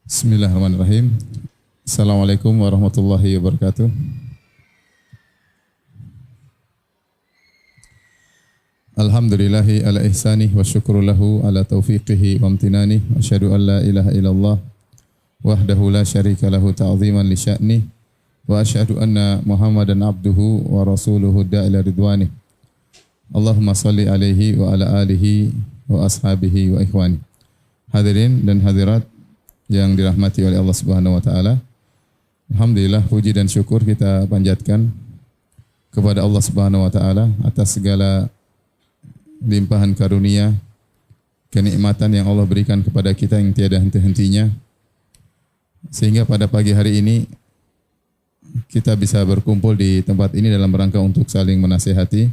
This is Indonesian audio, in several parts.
Bismillahirrahmanirrahim. Assalamualaikum warahmatullahi wabarakatuh. Alhamdulillahi ala ihsanih wa syukru lahu ala taufiqihi wa amtinanih. Asyhadu an la ilaha illallah wahdahu la syarika lahu ta'ziman li sya'nih. Wa asyhadu anna Muhammadan abduhu wa rasuluhu da'ila ridwanih. Allahumma salli alaihi wa ala alihi wa ashabihi wa ikhwani. Hadirin dan hadirat yang dirahmati oleh Allah Subhanahu wa taala. Alhamdulillah, puji dan syukur kita panjatkan kepada Allah Subhanahu wa taala atas segala limpahan karunia, kenikmatan yang Allah berikan kepada kita yang tiada henti-hentinya. Sehingga pada pagi hari ini kita bisa berkumpul di tempat ini dalam rangka untuk saling menasihati.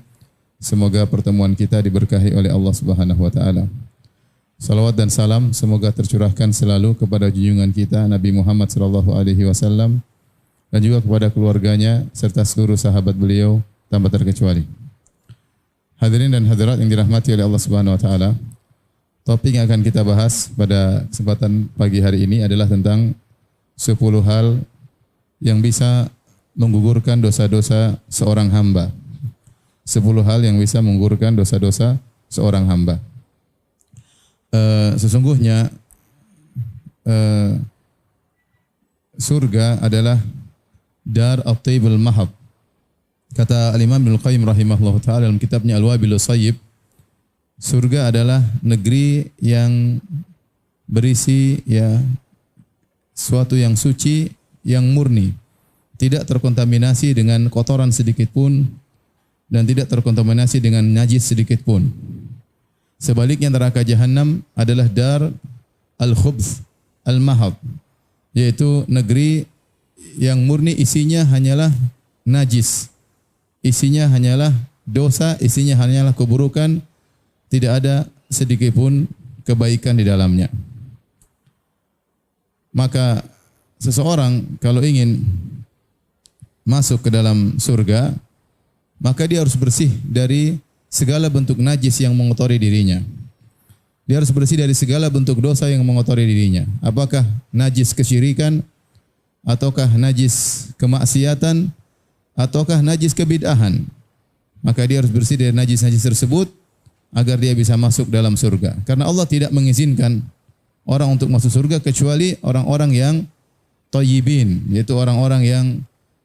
Semoga pertemuan kita diberkahi oleh Allah Subhanahu wa taala. Salawat dan salam semoga tercurahkan selalu kepada junjungan kita Nabi Muhammad sallallahu alaihi wasallam dan juga kepada keluarganya serta seluruh sahabat beliau tanpa terkecuali. Hadirin dan hadirat yang dirahmati oleh Allah Subhanahu wa taala. Topik yang akan kita bahas pada kesempatan pagi hari ini adalah tentang 10 hal yang bisa menggugurkan dosa-dosa seorang hamba. 10 hal yang bisa menggugurkan dosa-dosa seorang hamba. Sesungguhnya surga adalah dar at-taibul mahab. Kata Al-Imam Ibnu Qayyim rahimahullah ta'ala dalam kitabnya Al-Wabilus Shayyib, surga adalah negeri yang berisi suatu yang suci, yang murni, tidak terkontaminasi dengan kotoran sedikit pun dan tidak terkontaminasi dengan najis sedikit pun. Sebaliknya neraka jahanam adalah dar al-khubth al-mahad, yaitu negeri yang murni isinya hanyalah najis, isinya hanyalah dosa, isinya hanyalah keburukan, tidak ada sedikit pun kebaikan di dalamnya. Maka seseorang kalau ingin masuk ke dalam surga, maka dia harus bersih dari segala bentuk najis yang mengotori dirinya. Dia harus bersih dari segala bentuk dosa yang mengotori dirinya. Apakah najis kesyirikan, ataukah najis kemaksiatan, ataukah najis kebid'ahan. Maka dia harus bersih dari najis-najis tersebut agar dia bisa masuk dalam surga. Karena Allah tidak mengizinkan orang untuk masuk surga kecuali orang-orang yang thayyibin, yaitu orang-orang yang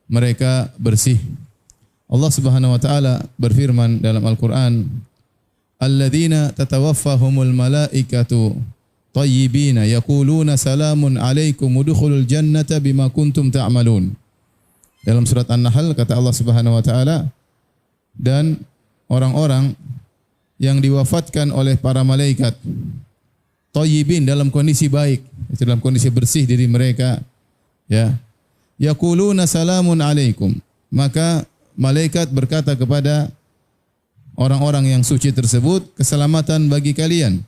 mereka bersih. Allah Subhanahu wa taala berfirman dalam Al-Qur'an, "Alladzina tatawaffahumul malaikatu thayyibina yaquluna salamun alaikum udkhulul jannata bima kuntum ta'malun." Dalam surat An-Nahl kata Allah Subhanahu wa taala, dan orang-orang yang diwafatkan oleh para malaikat thayyibin dalam kondisi baik, itu dalam kondisi bersih diri mereka, ya. Yaquluna salamun alaikum. Maka malaikat berkata kepada orang-orang yang suci tersebut, keselamatan bagi kalian.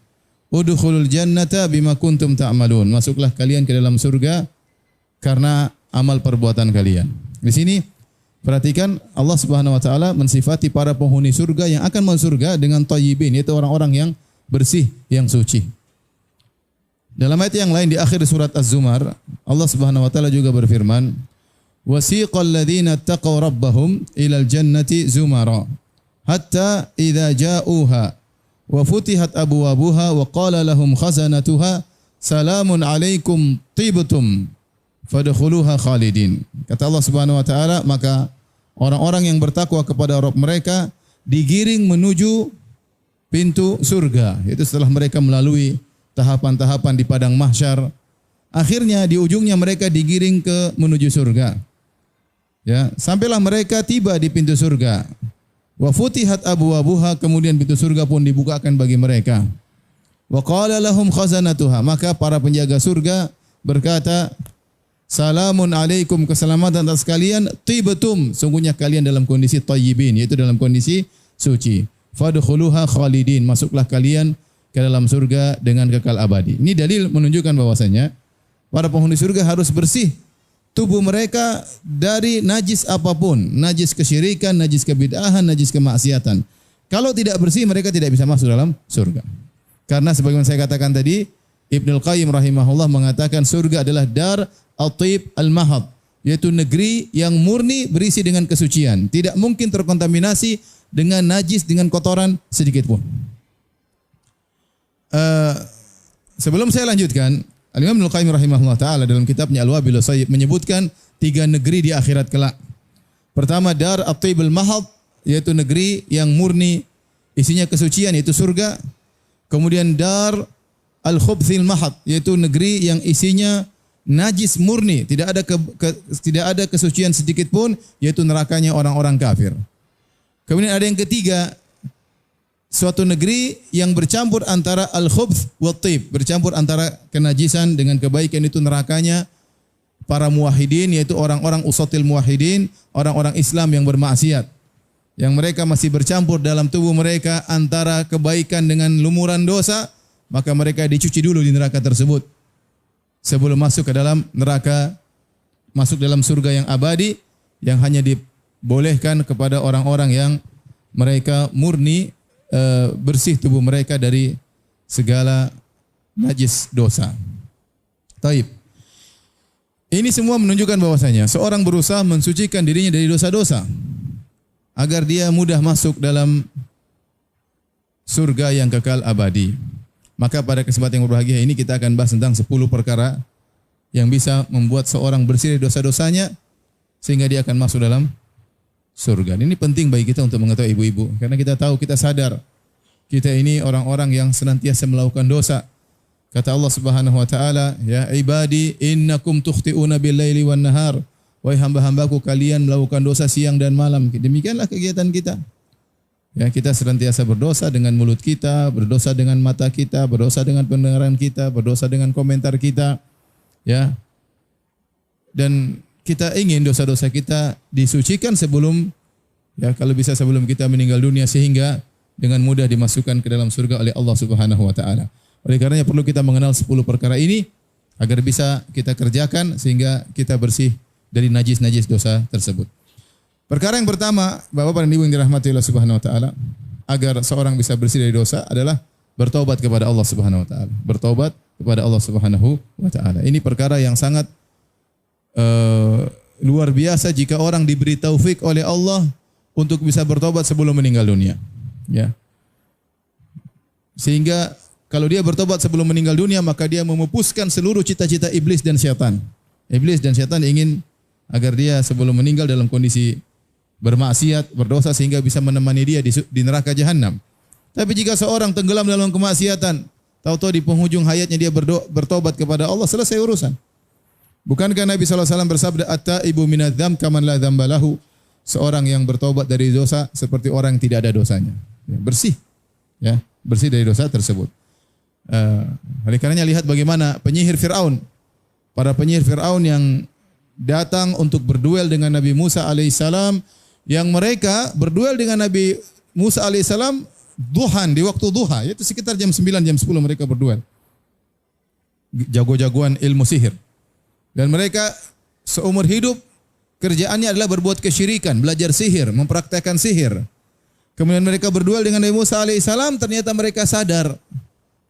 Udkhulul jannata bima kuntum ta'malun. Masuklah kalian ke dalam surga karena amal perbuatan kalian. Di sini perhatikan Allah Subhanahu wa taala mensifati para penghuni surga yang akan masuk surga dengan thayyibin, yaitu orang-orang yang bersih, yang suci. Dalam ayat yang lain di akhir surat Az-Zumar, Allah Subhanahu wa taala juga berfirman, wasiqal ladzina taqaw rabbahum ilal jannati zumara hatta idza ja'uha wa futihat abwabuha wa qala lahum khazanatuha salamun alaikum tibtum fadkhuluha khalidin. Kata Allah Subhanahu wa taala, maka orang-orang yang bertakwa kepada Rabb mereka digiring menuju pintu surga, yaitu setelah mereka melalui tahapan-tahapan di padang mahsyar, akhirnya di ujungnya mereka digiring ke menuju surga. Ya, sampailah mereka tiba di pintu surga. Wa futihat abwabuha, kemudian pintu surga pun dibukakan bagi mereka. Wa qala lahum khazanatuha, maka para penjaga surga berkata, salamun alaikum, keselamatan atas kalian, tibtum, sungguhnya kalian dalam kondisi thayyibin, yaitu dalam kondisi suci. Fadkhuluha khalidin, masuklah kalian ke dalam surga dengan kekal abadi. Ini dalil menunjukkan bahwasanya para penghuni surga harus bersih tubuh mereka dari najis apapun, najis kesyirikan, najis kebid'ahan, najis kemaksiatan. Kalau tidak bersih, mereka tidak bisa masuk dalam surga. Karena sebagaimana saya katakan tadi, Ibnul Qayyim rahimahullah mengatakan surga adalah dar at-tib al-mahad, yaitu negeri yang murni berisi dengan kesucian, tidak mungkin terkontaminasi dengan najis, dengan kotoran sedikit pun. Sebelum saya lanjutkan, Al-Imam Ibnul Qayyim rahimahullah taala dalam kitabnya Al-Wabil Sayyib menyebutkan 3 negeri di akhirat kelak. Pertama, dar at-tib al-mahad, yaitu negeri yang murni isinya kesucian, yaitu surga. Kemudian dar al-khubthil mahad, yaitu negeri yang isinya najis murni, tidak ada kesucian sedikit pun, yaitu nerakanya orang-orang kafir. Kemudian ada yang ketiga, suatu negeri yang bercampur antara al-khubth wa tib, bercampur antara kenajisan dengan kebaikan, itu nerakanya para muwahhidin, yaitu orang-orang usatil muwahhidin, orang-orang Islam yang bermaksiat, yang mereka masih bercampur dalam tubuh mereka antara kebaikan dengan lumuran dosa, maka mereka dicuci dulu di neraka tersebut sebelum masuk ke dalam neraka, masuk dalam surga yang abadi yang hanya dibolehkan kepada orang-orang yang mereka murni bersih tubuh mereka dari segala najis dosa. Taib. Ini semua menunjukkan bahwasanya seorang berusaha mensucikan dirinya dari dosa-dosa agar dia mudah masuk dalam surga yang kekal abadi. Maka pada kesempatan yang berbahagia ini kita akan bahas tentang 10 perkara yang bisa membuat seorang bersih dari dosa-dosanya sehingga dia akan masuk dalam surga. Ini penting bagi kita untuk mengetahui ibu-ibu, karena kita tahu, kita sadar kita ini orang-orang yang senantiasa melakukan dosa. Kata Allah Subhanahu wa taala, ya ibadi innakum tukhti'una bil-laili wan nahar. Wahai hamba-hambaku, kalian melakukan dosa siang dan malam. Demikianlah kegiatan kita. Ya, kita senantiasa berdosa dengan mulut kita, berdosa dengan mata kita, berdosa dengan pendengaran kita, berdosa dengan komentar kita. Ya. Dan kita ingin dosa-dosa kita disucikan sebelum, ya kalau bisa sebelum kita meninggal dunia, sehingga dengan mudah dimasukkan ke dalam surga oleh Allah Subhanahu wa taala. Oleh karenanya perlu kita mengenal 10 perkara ini agar bisa kita kerjakan sehingga kita bersih dari najis-najis dosa tersebut. Perkara yang pertama, Bapak dan Ibu yang dirahmati Allah Subhanahu wa taala, agar seorang bisa bersih dari dosa adalah bertobat kepada Allah Subhanahu wa taala. Bertobat kepada Allah Subhanahu wa taala. Ini perkara yang sangat luar biasa jika orang diberi taufik oleh Allah untuk bisa bertobat sebelum meninggal dunia. Ya. Sehingga kalau dia bertobat sebelum meninggal dunia, maka dia memupuskan seluruh cita-cita iblis dan syaitan. Iblis dan syaitan ingin agar dia sebelum meninggal dalam kondisi bermaksiat, berdosa, sehingga bisa menemani dia di neraka jahanam. Tapi jika seorang tenggelam dalam kemaksiatan, tahu-tahu di penghujung hayatnya dia bertobat kepada Allah, selesai urusan. Bukankah Nabi SAW bersabda, at-taibu minadz-dzamb kaman la dzamba lahu? Seorang yang bertobat dari dosa seperti orang yang tidak ada dosanya. Ya, bersih. Ya, bersih dari dosa tersebut. Oleh karenanya lihat bagaimana penyihir Fir'aun. Para penyihir Fir'aun yang datang untuk berduel dengan Nabi Musa alaihissalam, yang mereka berduel dengan Nabi Musa alaihissalam duhan, di waktu duha, yaitu sekitar jam 9, jam 10 mereka berduel. Jago-jagoan ilmu sihir. Dan mereka seumur hidup kerjaannya adalah berbuat kesyirikan, belajar sihir, mempraktekkan sihir. Kemudian mereka berduel dengan Nabi Musa alaihissalam, ternyata mereka sadar.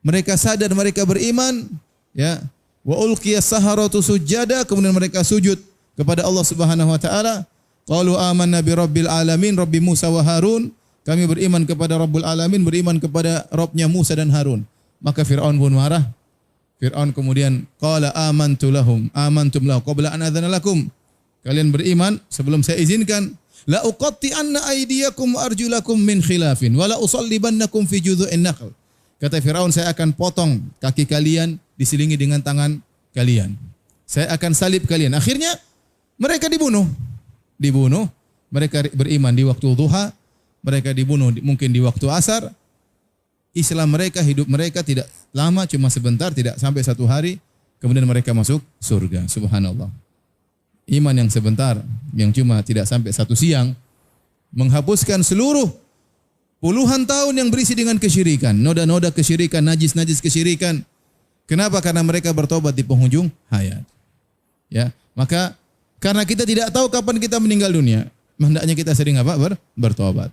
Mereka sadar, mereka beriman, ya. Wa ulqiyas saharatu sujada, kemudian mereka sujud kepada Allah Subhanahu wa taala. Qalu amanna bi rabbil alamin, Rabbi Musa wa Harun. Kami beriman kepada Rabbul Alamin, beriman kepada Rabbnya Musa dan Harun. Maka Fir'aun pun marah. Fir'aun kemudian qala amantum lahu qabla an adzana lakum. Kalian beriman sebelum saya izinkan. La uqatti'anna aydiyakum wa arjulakum min khilafin wa la usallibannakum fi judhu'in nakhl. Kata Fir'aun, saya akan potong kaki kalian diselingi dengan tangan kalian. Saya akan salib kalian. Akhirnya mereka dibunuh. Mereka beriman di waktu duha, mereka dibunuh mungkin di waktu asar. Islam mereka, hidup mereka tidak lama, cuma sebentar, tidak sampai 1 hari, kemudian mereka masuk surga. Subhanallah. Iman yang sebentar, yang cuma tidak sampai 1 siang, menghapuskan seluruh puluhan tahun yang berisi dengan kesyirikan, noda-noda kesyirikan, najis-najis kesyirikan. Kenapa? Karena mereka bertobat di penghujung hayat. Ya, maka karena kita tidak tahu kapan kita meninggal dunia, hendaknya kita sering bertobat.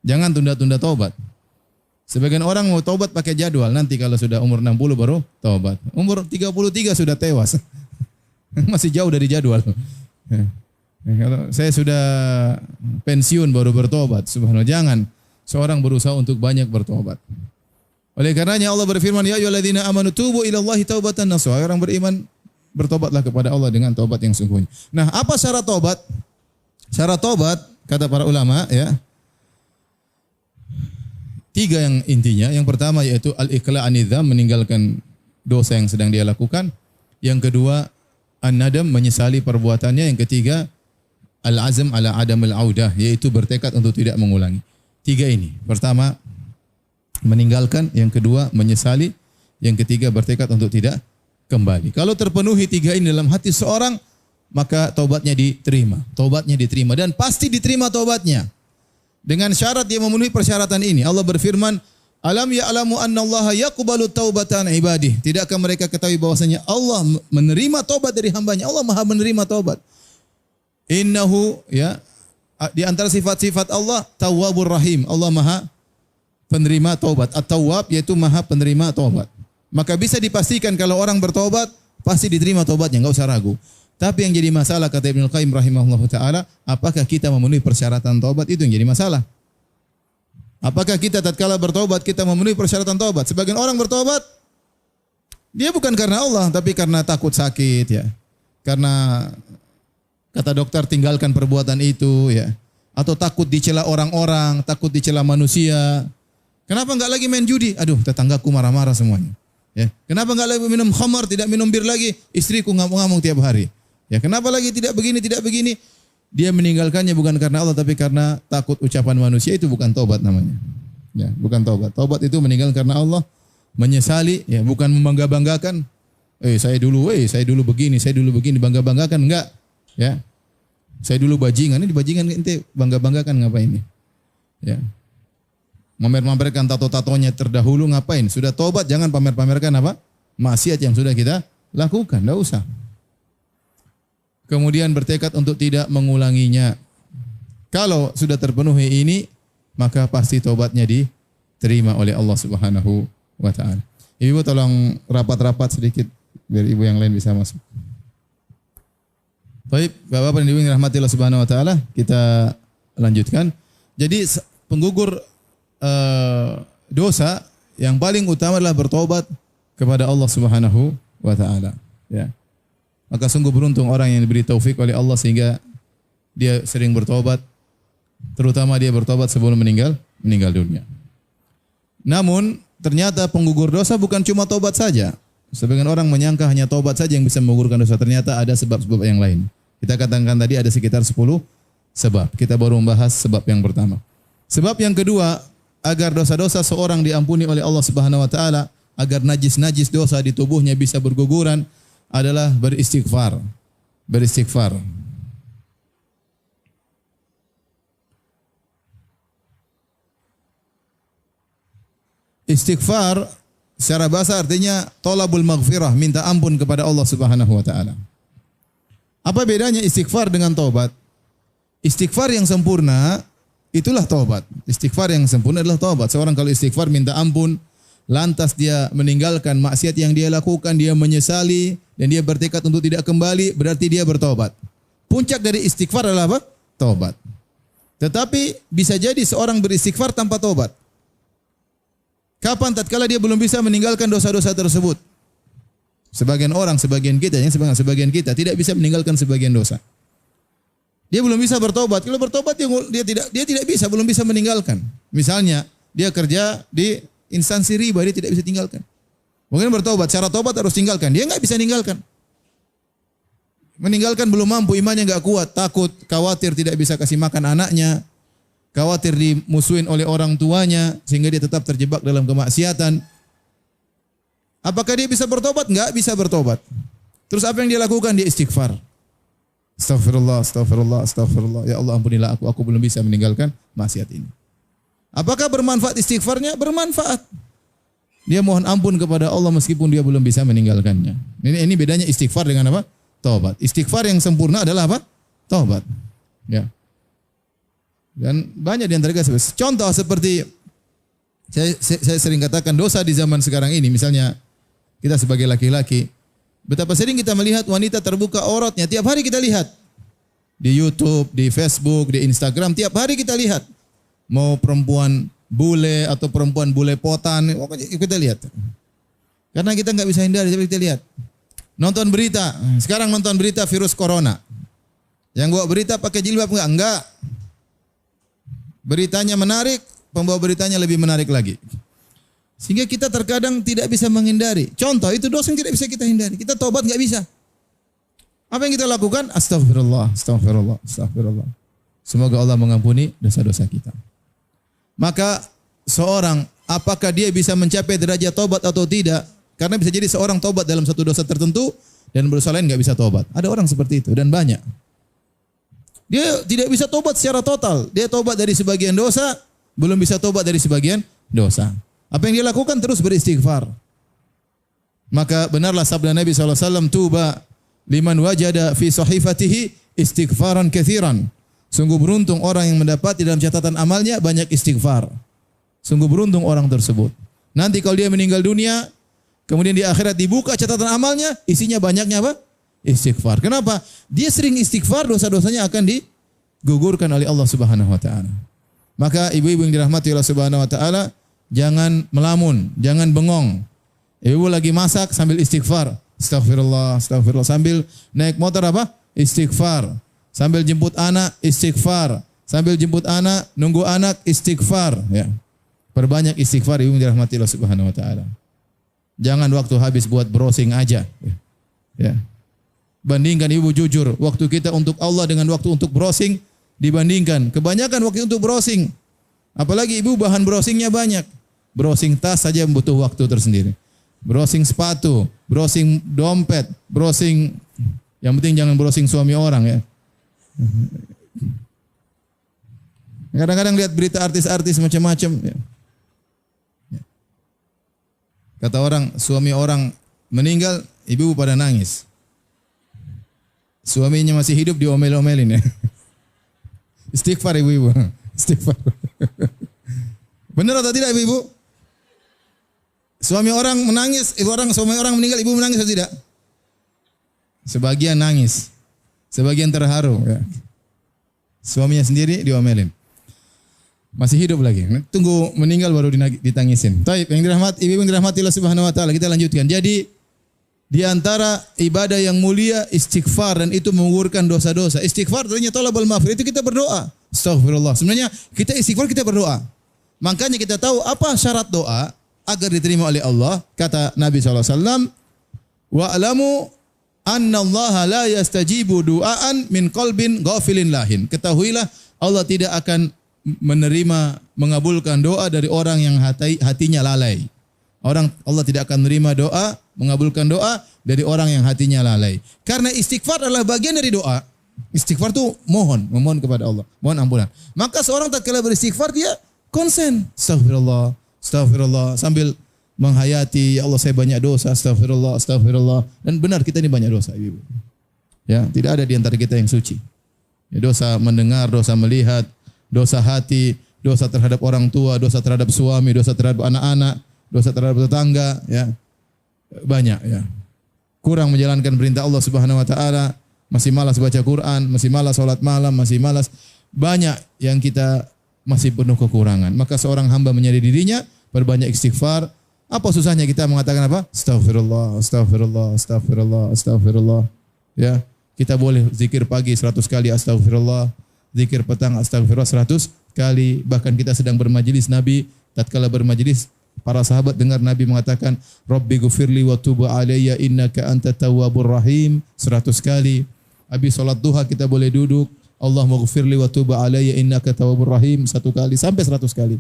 Jangan tunda-tunda tobat. Sebagian orang mau taubat pakai jadwal, nanti kalau sudah umur 60 baru taubat. Umur 33 sudah tewas. Masih jauh dari jadwal. Kalau saya sudah pensiun baru bertobat, subhanallah. Jangan seorang berusaha untuk banyak bertobat. Oleh karenanya Allah berfirman, ya ayyuhalladzina amanu tubu ilallahi taubatan nasuha. Orang beriman bertobatlah kepada Allah dengan taubat yang sungguhnya. Nah, apa syarat taubat? Syarat taubat kata para ulama ya, 3 yang intinya. Yang pertama yaitu al-iqla' anidham, meninggalkan dosa yang sedang dia lakukan. Yang kedua, an-nadam, menyesali perbuatannya. Yang ketiga, al-azm ala adamil audah, yaitu bertekad untuk tidak mengulangi. 3 ini. Pertama, meninggalkan. Yang kedua, menyesali. Yang ketiga, bertekad untuk tidak kembali. Kalau terpenuhi 3 ini dalam hati seorang, maka taubatnya diterima. Taubatnya diterima dan pasti diterima taubatnya. Dengan syarat dia memenuhi persyaratan ini. Allah berfirman, alam ya'lamu annallaha yaqbalu taubatan ibadih. Tidakkah mereka ketahui bahwasanya Allah menerima taubat dari hambanya? Allah Maha menerima taubat. Innahu, ya, di antara sifat-sifat Allah, Tawwabur Rahim. Allah Maha penerima taubat. At-Tawwab yaitu Maha penerima taubat. Maka bisa dipastikan kalau orang bertaubat pasti diterima taubatnya, enggak usah ragu. Tapi yang jadi masalah kata Ibnu Qayyim rahimahullahu taala, apakah kita memenuhi persyaratan taubat, itu yang jadi masalah. Apakah kita tatkala bertaubat kita memenuhi persyaratan taubat? Sebagian orang bertaubat dia bukan karena Allah, tapi karena takut sakit ya. Karena kata dokter tinggalkan perbuatan itu ya. Atau takut dicela orang-orang, takut dicela manusia. Kenapa enggak lagi main judi? Aduh, tetanggaku marah-marah semuanya. Ya. Kenapa enggak lagi minum khamar, tidak minum bir lagi? Istriku ngamuk-ngamuk tiap hari. Ya, kenapa lagi tidak begini, tidak begini? Dia meninggalkannya bukan karena Allah, tapi karena takut ucapan manusia. Itu bukan taubat namanya. Ya, bukan taubat. Taubat itu meninggal karena Allah, menyesali, ya, bukan membangga-banggakan. Saya dulu begini, bangga-banggakan, enggak. Ya. Saya dulu bajingan, ini bajingan ente bangga-banggakan ngapain ini? Ya. Mamer-mamerkan tato-tatonya terdahulu ngapain? Sudah taubat jangan pamer-pamerkan apa? Maksiat yang sudah kita lakukan, enggak usah. Kemudian bertekad untuk tidak mengulanginya. Kalau sudah terpenuhi ini, maka pasti taubatnya diterima oleh Allah Subhanahu wa taala. Ibu tolong rapat-rapat sedikit biar ibu yang lain bisa masuk. Baik, Bapak-bapak yang dirahmati Allah Subhanahu wa taala, kita lanjutkan. Jadi penggugur dosa yang paling utama adalah bertobat kepada Allah Subhanahu wa taala, ya. Maka sungguh beruntung orang yang diberi taufik oleh Allah sehingga dia sering bertobat, terutama dia bertobat sebelum meninggal dunia. Namun ternyata penggugur dosa bukan cuma tobat saja. Sebagian orang menyangka hanya tobat saja yang bisa menggugurkan dosa. Ternyata ada sebab-sebab yang lain. Kita katakan tadi ada sekitar 10 sebab. Kita baru membahas sebab yang pertama. Sebab yang kedua, agar dosa-dosa seorang diampuni oleh Allah Subhanahu wa taala, agar najis-najis dosa di tubuhnya bisa berguguran, adalah beristighfar. Beristighfar. Istighfar secara bahasa artinya tolabul maghfirah, minta ampun kepada Allah Subhanahu wa taala. Apa bedanya istighfar dengan taubat? Istighfar yang sempurna itulah taubat. Istighfar yang sempurna adalah taubat. Seorang kalau istighfar minta ampun, lantas dia meninggalkan maksiat yang dia lakukan, dia menyesali dan dia bertekad untuk tidak kembali, berarti dia bertobat. Puncak dari istighfar adalah apa? Taubat. Tetapi bisa jadi seorang beristighfar tanpa taubat. Kapan? Tatkala dia belum bisa meninggalkan dosa-dosa tersebut. Sebagian orang, sebagian kita tidak bisa meninggalkan sebagian dosa. Dia belum bisa bertobat. Kalau bertobat dia tidak bisa, belum bisa meninggalkan. Misalnya dia kerja di instansi riba, dia tidak bisa tinggalkan. Mungkin bertobat, cara tobat harus tinggalkan. Dia enggak bisa meninggalkan. Meninggalkan belum mampu, imannya enggak kuat, takut, khawatir tidak bisa kasih makan anaknya, khawatir dimusuhin oleh orang tuanya sehingga dia tetap terjebak dalam kemaksiatan. Apakah dia bisa bertobat? Enggak bisa bertobat. Terus apa yang dia lakukan? Dia istighfar. Astagfirullah, astagfirullah, astagfirullah. Ya Allah ampunilah aku belum bisa meninggalkan maksiat ini. Apakah bermanfaat istighfarnya? Bermanfaat. Dia mohon ampun kepada Allah meskipun dia belum bisa meninggalkannya. Ini bedanya istighfar dengan apa? Taubat. Istighfar yang sempurna adalah apa? Taubat. Ya. Dan banyak di antara kita. Contoh seperti Saya sering katakan dosa di zaman sekarang ini, misalnya kita sebagai laki-laki, betapa sering kita melihat wanita terbuka auratnya, tiap hari kita lihat. Di YouTube, di Facebook, di Instagram, tiap hari kita lihat. Mau perempuan bule atau perempuan bule potan, kita lihat. Karena kita nggak bisa hindari, tapi kita lihat. Nonton berita, sekarang nonton berita virus corona. Yang bawa berita pakai jilbab enggak? Enggak. Beritanya menarik, pembawa beritanya lebih menarik lagi. Sehingga kita terkadang tidak bisa menghindari. Contoh, itu dosa yang tidak bisa kita hindari. Kita tobat nggak bisa. Apa yang kita lakukan? Astagfirullah, astagfirullah, astagfirullah. Semoga Allah mengampuni dosa-dosa kita. Maka seorang, apakah dia bisa mencapai derajat tobat atau tidak? Karena bisa jadi seorang tobat dalam satu dosa tertentu dan dosa lain nggak bisa tobat. Ada orang seperti itu dan banyak. Dia tidak bisa tobat secara total. Dia tobat dari sebagian dosa, belum bisa tobat dari sebagian dosa. Apa yang dia lakukan? Terus beristighfar. Maka benarlah sabda Nabi SAW, tuba liman wajada fi sahifatihi istighfaran kathiran. Sungguh beruntung orang yang mendapat di dalam catatan amalnya banyak istighfar. Sungguh beruntung orang tersebut. Nanti kalau dia meninggal dunia, kemudian di akhirat dibuka catatan amalnya, isinya banyaknya apa? Istighfar. Kenapa? Dia sering istighfar, dosa-dosanya akan digugurkan oleh Allah Subhanahu wa taala. Maka ibu-ibu yang dirahmati Allah Subhanahu wa taala, jangan melamun, jangan bengong. Ibu lagi masak sambil istighfar. Astagfirullah, astagfirullah. Sambil naik motor apa? Istighfar. Sambil jemput anak, istighfar. Sambil jemput anak, nunggu anak, istighfar. Ya. Perbanyak istighfar, ibu yang dirahmati Allah Subhanahu wa taala. Jangan waktu habis buat browsing aja. Ya. Bandingkan ibu jujur, waktu kita untuk Allah dengan waktu untuk browsing dibandingkan. Kebanyakan waktu untuk browsing. Apalagi ibu bahan browsingnya banyak. Browsing tas saja butuh waktu tersendiri. Browsing sepatu, browsing dompet, browsing, yang penting jangan browsing suami orang ya. Kadang-kadang lihat berita artis-artis macam-macam. Ya. Kata orang, suami orang meninggal, ibu pada nangis. Suaminya masih hidup diomel-omelin ya. Istighfar ibu-ibu. Istighfar. Benar atau tidak ibu-ibu? Suami orang menangis, suami orang meninggal, ibu menangis atau tidak? Sebagian nangis. Sebagian terharu. Ya. Suaminya sendiri diomelin. Masih hidup lagi. Tunggu meninggal baru ditangisin. Taib, yang dirahmati, ibu yang dirahmati Allah Subhanahu wa taala, kita lanjutkan. Jadi di antara ibadah yang mulia istighfar, dan itu mengugurkan dosa-dosa. Istighfar artinya thalabul maghfirah, itu kita berdoa. Astagfirullah. Sebenarnya kita istighfar, kita berdoa. Makanya kita tahu apa syarat doa agar diterima oleh Allah. Kata Nabi SAW, wa'lamu anna Allah la yastajibu du'aan min qalbin ghafilin lahin. Ketahuilah Allah tidak akan menerima, mengabulkan doa dari orang yang hatinya lalai. Allah tidak akan menerima doa, mengabulkan doa dari orang yang hatinya lalai. Karena istighfar adalah bagian dari doa. Istighfar itu memohon kepada Allah, mohon ampunan. Maka seorang tatkala beristighfar dia konsen, astagfirullah, astagfirullah, sambil menghayati, ya Allah saya banyak dosa, astagfirullah, astagfirullah. Dan benar kita ini banyak dosa, ibu. Ya, tidak ada di antara kita yang suci. Ya, dosa mendengar, dosa melihat, dosa hati, dosa terhadap orang tua, dosa terhadap suami, dosa terhadap anak-anak, dosa terhadap tetangga, ya. Banyak, ya. Kurang menjalankan perintah Allah Subhanahu wa taala, masih malas baca Quran, masih malas salat malam, masih malas. Banyak yang kita masih penuh kekurangan. Maka seorang hamba menyadari dirinya, berbanyak istighfar. Apa susahnya kita mengatakan apa? Astagfirullah, astagfirullah, astagfirullah, astagfirullah. Ya, kita boleh zikir pagi 100 kali astagfirullah, zikir petang astagfirullah 100 kali. Bahkan kita sedang bermajelis, Nabi tatkala bermajelis, para sahabat dengar Nabi mengatakan, Rabbi ghufirli wa tub alayya innaka antat tawwabur rahim 100 kali. Habis salat duha kita boleh duduk, Allahumma ghufirli wa tub alayya innaka tawwabur rahim 1 kali sampai 100 kali.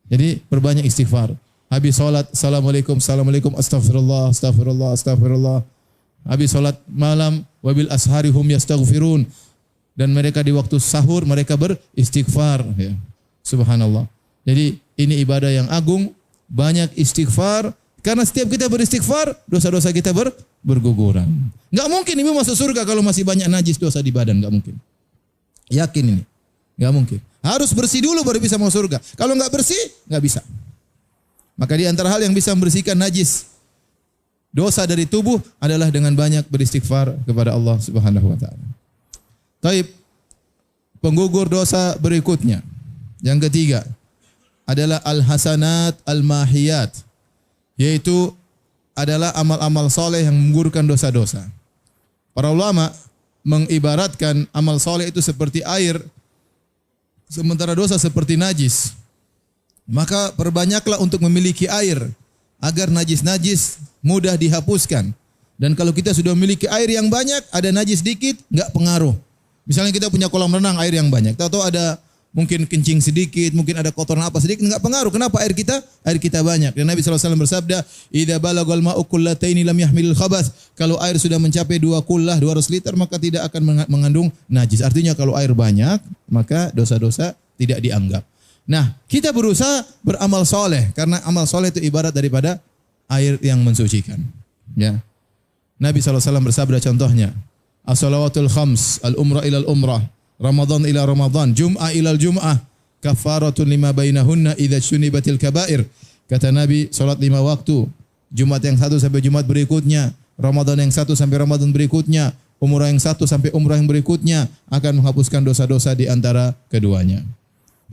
Jadi perbanyak istighfar. Habis salat, assalamualaikum, assalamualaikum, astagfirullah, astagfirullah, astagfirullah. Habis salat malam, wabil asharihum yastaghfirun. Dan mereka di waktu sahur mereka beristighfar. Ya. Subhanallah. Jadi ini ibadah yang agung, banyak istighfar. Karena setiap kita beristighfar, dosa-dosa kita berguguran. Enggak mungkin ibu masuk surga kalau masih banyak najis dosa di badan, enggak mungkin. Yakin ini, enggak mungkin. Harus bersih dulu baru bisa masuk surga. Kalau enggak bersih, enggak bisa. Maka di antara hal yang bisa membersihkan najis dosa dari tubuh adalah dengan banyak beristighfar kepada Allah Subhanahu wa taala. Taib, penggugur dosa berikutnya. Yang ketiga adalah al-hasanat al-mahiyat, yaitu adalah amal-amal soleh yang menggugurkan dosa-dosa. Para ulama mengibaratkan amal soleh itu seperti air, sementara dosa seperti najis. Maka perbanyaklah untuk memiliki air agar najis-najis mudah dihapuskan. Dan kalau kita sudah memiliki air yang banyak, ada najis dikit, enggak pengaruh. Misalnya kita punya kolam renang air yang banyak, tahu-tahu ada mungkin kencing sedikit, mungkin ada kotoran apa sedikit, enggak pengaruh. Kenapa? Air kita banyak. Dan Nabi SAW bersabda, "Idza balagal ma'u qullataini lam yahmilul khabath." Kalau air sudah mencapai 2 kullah, 200 liter, maka tidak akan mengandung najis. Artinya kalau air banyak, maka dosa-dosa tidak dianggap. Nah, kita berusaha beramal soleh, karena amal soleh itu ibarat daripada air yang mensucikan. Ya. Nabi SAW bersabda contohnya, as-salawatul khams, al-umrah ilal umrah, Ramadan ila Ramadan, Jum'ah ilal Jum'ah, kafaratun lima bainahunna idza syunibatil kabair. Kata Nabi, salat 5 waktu, Jumat yang 1 sampai Jumat berikutnya, Ramadan yang 1 sampai Ramadan berikutnya, umrah yang 1 sampai umrah yang berikutnya akan menghapuskan dosa-dosa di antara keduanya.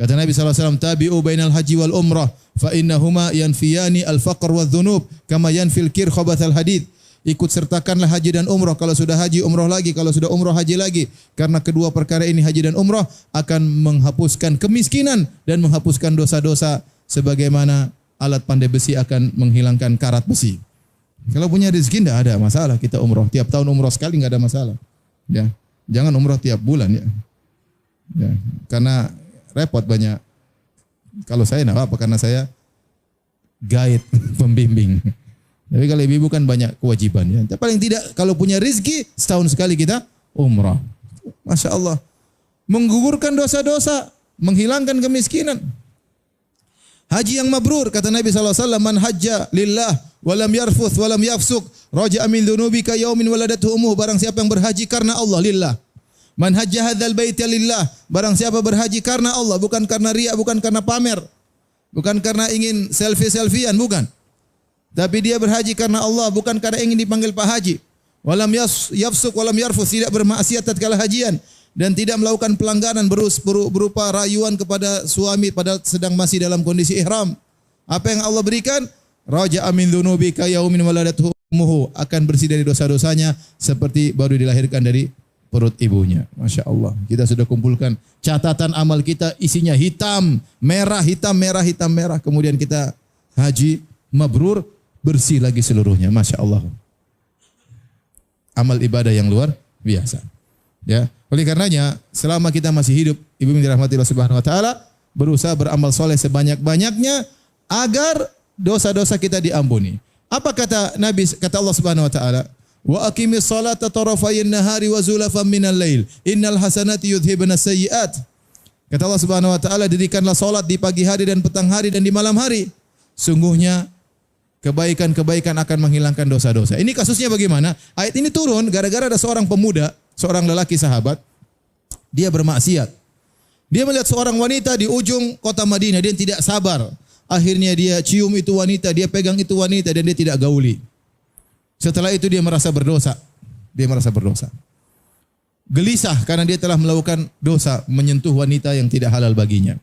Kata Nabi SAW, tabi'u bainal haji wal umrah, fa innahuma yanfiyani al-faqr wa dhunub, kama yanfil kir khabathal hadid. Ikut sertakanlah haji dan umrah. Kalau sudah haji, umrah lagi. Kalau sudah umrah, haji lagi. Karena kedua perkara ini, haji dan umrah, akan menghapuskan kemiskinan dan menghapuskan dosa-dosa sebagaimana alat pandai besi akan menghilangkan karat besi. Kalau punya rezeki tidak ada masalah kita umrah. Tiap tahun umrah sekali tidak ada masalah. Ya. Jangan umrah tiap bulan ya. Ya. Karena repot banyak. Kalau saya tidak apa karena saya guide, pembimbing. Tapi kalau ibu kan banyak kewajiban ya. Tapi paling tidak kalau punya rezeki setahun sekali kita umrah. Masya Allah. Menggugurkan dosa-dosa, menghilangkan kemiskinan. Haji yang mabrur, kata Nabi SAW, man hajja lillah, walam yarfuth, walam yafsuk, raja'a min dhunubika yaumin waladatuhu umuh. Barang siapa yang berhaji karena Allah, lillah. Man hajja hadzal baita lillah. Barang siapa berhaji karena Allah, bukan karena riya, bukan karena pamer. Bukan karena ingin selfie-selfian, bukan. Tapi dia berhaji karena Allah, bukan karena ingin dipanggil Pak Haji. Walam yafsuk walam yarfus, tidak bermaksiat tatkala hajian dan tidak melakukan pelanggaran berupa rayuan kepada suami padahal sedang masih dalam kondisi ihram. Apa yang Allah berikan? Raja'a min dzunubika yaumin waladatuhu ummuhu, akan bersih dari dosa-dosanya seperti baru dilahirkan dari perut ibunya. Masya Allah. Kita sudah kumpulkan catatan amal kita, isinya hitam, merah, hitam, merah, hitam, merah. Kemudian kita haji mabrur, bersih lagi seluruhnya. Masya Allah. Amal ibadah yang luar biasa. Ya. Oleh karenanya, selama kita masih hidup, ibu yang dirahmati Allah Subhanahu wa taala, berusaha beramal soleh sebanyak-banyaknya agar dosa-dosa kita diampuni. Apa kata Nabi, kata Allah Subhanahu wa taala? Wa aqimis salata tarafayn nahari wa zulafan minal lail. Innal hasanati yudhibna sayyi'at. Kata Allah Subhanahu wa taala, dirikanlah salat di pagi hari dan petang hari dan di malam hari. Sungguhnya kebaikan-kebaikan akan menghilangkan dosa-dosa. Ini kasusnya bagaimana? Ayat ini turun gara-gara ada seorang pemuda, seorang lelaki sahabat, dia bermaksiat. Dia melihat seorang wanita di ujung kota Madinah, dia tidak sabar. Akhirnya dia cium itu wanita, dia pegang itu wanita dan dia tidak gauli. Setelah itu dia merasa berdosa. Dia merasa berdosa. Gelisah karena dia telah melakukan dosa, menyentuh wanita yang tidak halal baginya.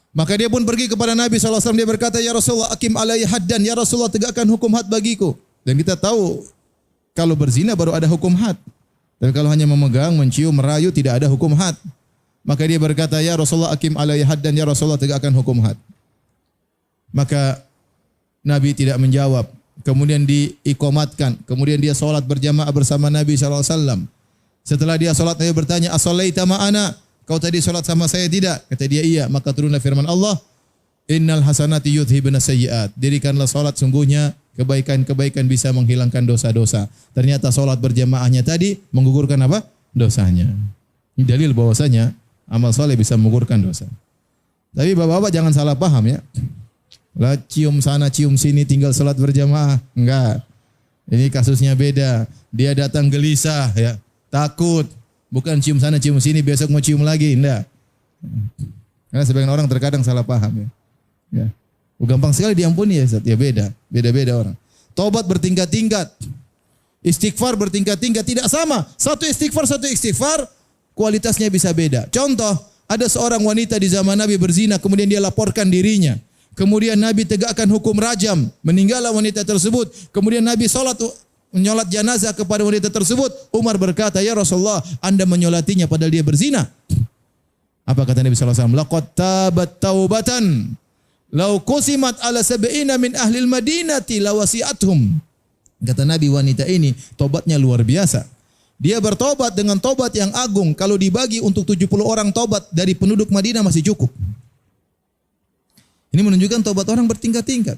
Maka dia pun pergi kepada Nabi SAW. Dia berkata, ya Rasulullah, akim alaihi haddan. Ya Rasulullah, tegakkan hukum had bagiku. Dan kita tahu, kalau berzina baru ada hukum had. Dan kalau hanya memegang, mencium, merayu, tidak ada hukum had. Maka dia berkata, ya Rasulullah, akim alaihi haddan. Ya Rasulullah, tegakkan hukum had. Maka Nabi tidak menjawab. Kemudian diikomatkan. Kemudian dia sholat berjamaah bersama Nabi SAW. Setelah dia sholat, Nabi bertanya, as-sholaita ma'ana? Kau tadi sholat sama saya tidak? Kata dia iya. Maka turunlah firman Allah, innal hasanati yudhibna sayyi'at. Dirikanlah sholat, sungguhnya kebaikan-kebaikan bisa menghilangkan dosa-dosa. Ternyata sholat berjamaahnya tadi menggugurkan apa? Dosanya. Ini dalil bahwasanya amal soleh bisa menggugurkan dosa. Tapi bapak-bapak jangan salah paham ya. Lah cium sana cium sini tinggal sholat berjamaah. Enggak. Ini kasusnya beda. Dia datang gelisah ya, takut. Bukan cium sana cium sini besok mau cium lagi, enggak. Karena sebagian orang terkadang salah paham ya. Ya. Gampang sekali diampuni ya Ustaz. Ya beda. Beda-beda orang. Tobat bertingkat-tingkat. Istighfar bertingkat-tingkat. Tidak sama. Satu istighfar, kualitasnya bisa beda. Contoh, ada seorang wanita di zaman Nabi berzina, kemudian dia laporkan dirinya. Kemudian Nabi tegakkan hukum rajam. Meninggallah wanita tersebut. Kemudian Nabi menyolat jenazah kepada wanita tersebut. Umar berkata, ya Rasulullah, Anda menyolatinya padahal dia berzina. Apa kata Nabi SAW? Laqad tabat taubatan. Lau qusimat ala sab'ina min ahlil madinati lawasi'athum. Kata Nabi, wanita ini tobatnya luar biasa. Dia bertobat dengan tobat yang agung. Kalau dibagi untuk 70 orang tobat dari penduduk Madinah masih cukup. Ini menunjukkan tobat orang bertingkat-tingkat.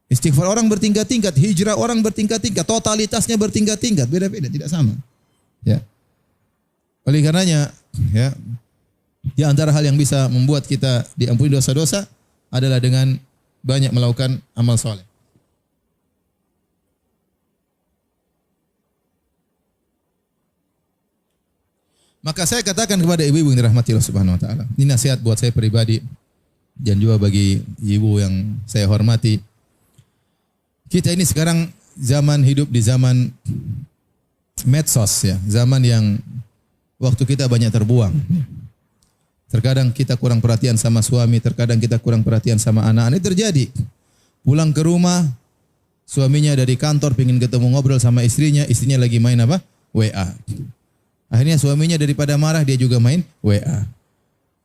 Istighfar orang bertingkat-tingkat, hijrah orang bertingkat-tingkat, totalitasnya bertingkat-tingkat, beda-beda, tidak sama. Ya. Oleh karenanya, ya, di antara hal yang bisa membuat kita diampuni dosa-dosa adalah dengan banyak melakukan amal soleh. Maka saya katakan kepada ibu-ibu yang dirahmati Allah Subhanahu wa taala. Ini nasihat buat saya pribadi dan juga bagi ibu yang saya hormati. Kita ini sekarang hidup di zaman medsos ya, zaman yang waktu kita banyak terbuang. Terkadang kita kurang perhatian sama suami, terkadang kita kurang perhatian sama anak. Ini terjadi. Pulang ke rumah, suaminya dari kantor pengen ketemu ngobrol sama istrinya lagi main apa? WA. Akhirnya suaminya daripada marah dia juga main WA.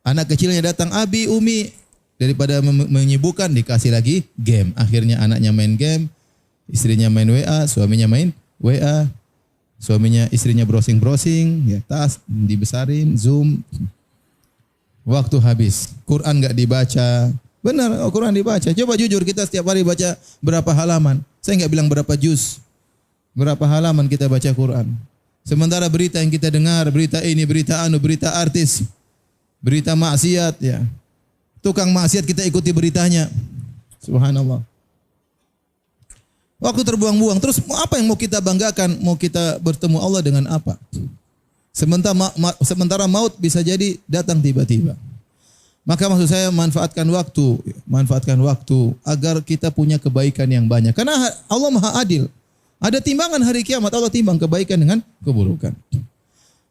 Anak kecilnya datang, Abi, Umi, daripada menyibukkan dikasih lagi game. Akhirnya anaknya main game, istrinya main WA, suaminya main WA. Istrinya browsing-browsing, ya tas dibesarin, zoom. Waktu habis, Quran enggak dibaca. Benar, Quran dibaca. Coba jujur, kita setiap hari baca berapa halaman? Saya enggak bilang berapa juz. Berapa halaman kita baca Quran? Sementara berita yang kita dengar, berita ini, berita anu, berita artis, berita maksiat, ya. Tukang maksiat kita ikuti beritanya. Subhanallah. Waktu terbuang-buang. Terus apa yang mau kita banggakan? Mau kita bertemu Allah dengan apa? Sementara maut bisa jadi datang tiba-tiba. Maka maksud saya manfaatkan waktu agar kita punya kebaikan yang banyak. Karena Allah Maha Adil. Ada timbangan hari kiamat, Allah timbang kebaikan dengan keburukan.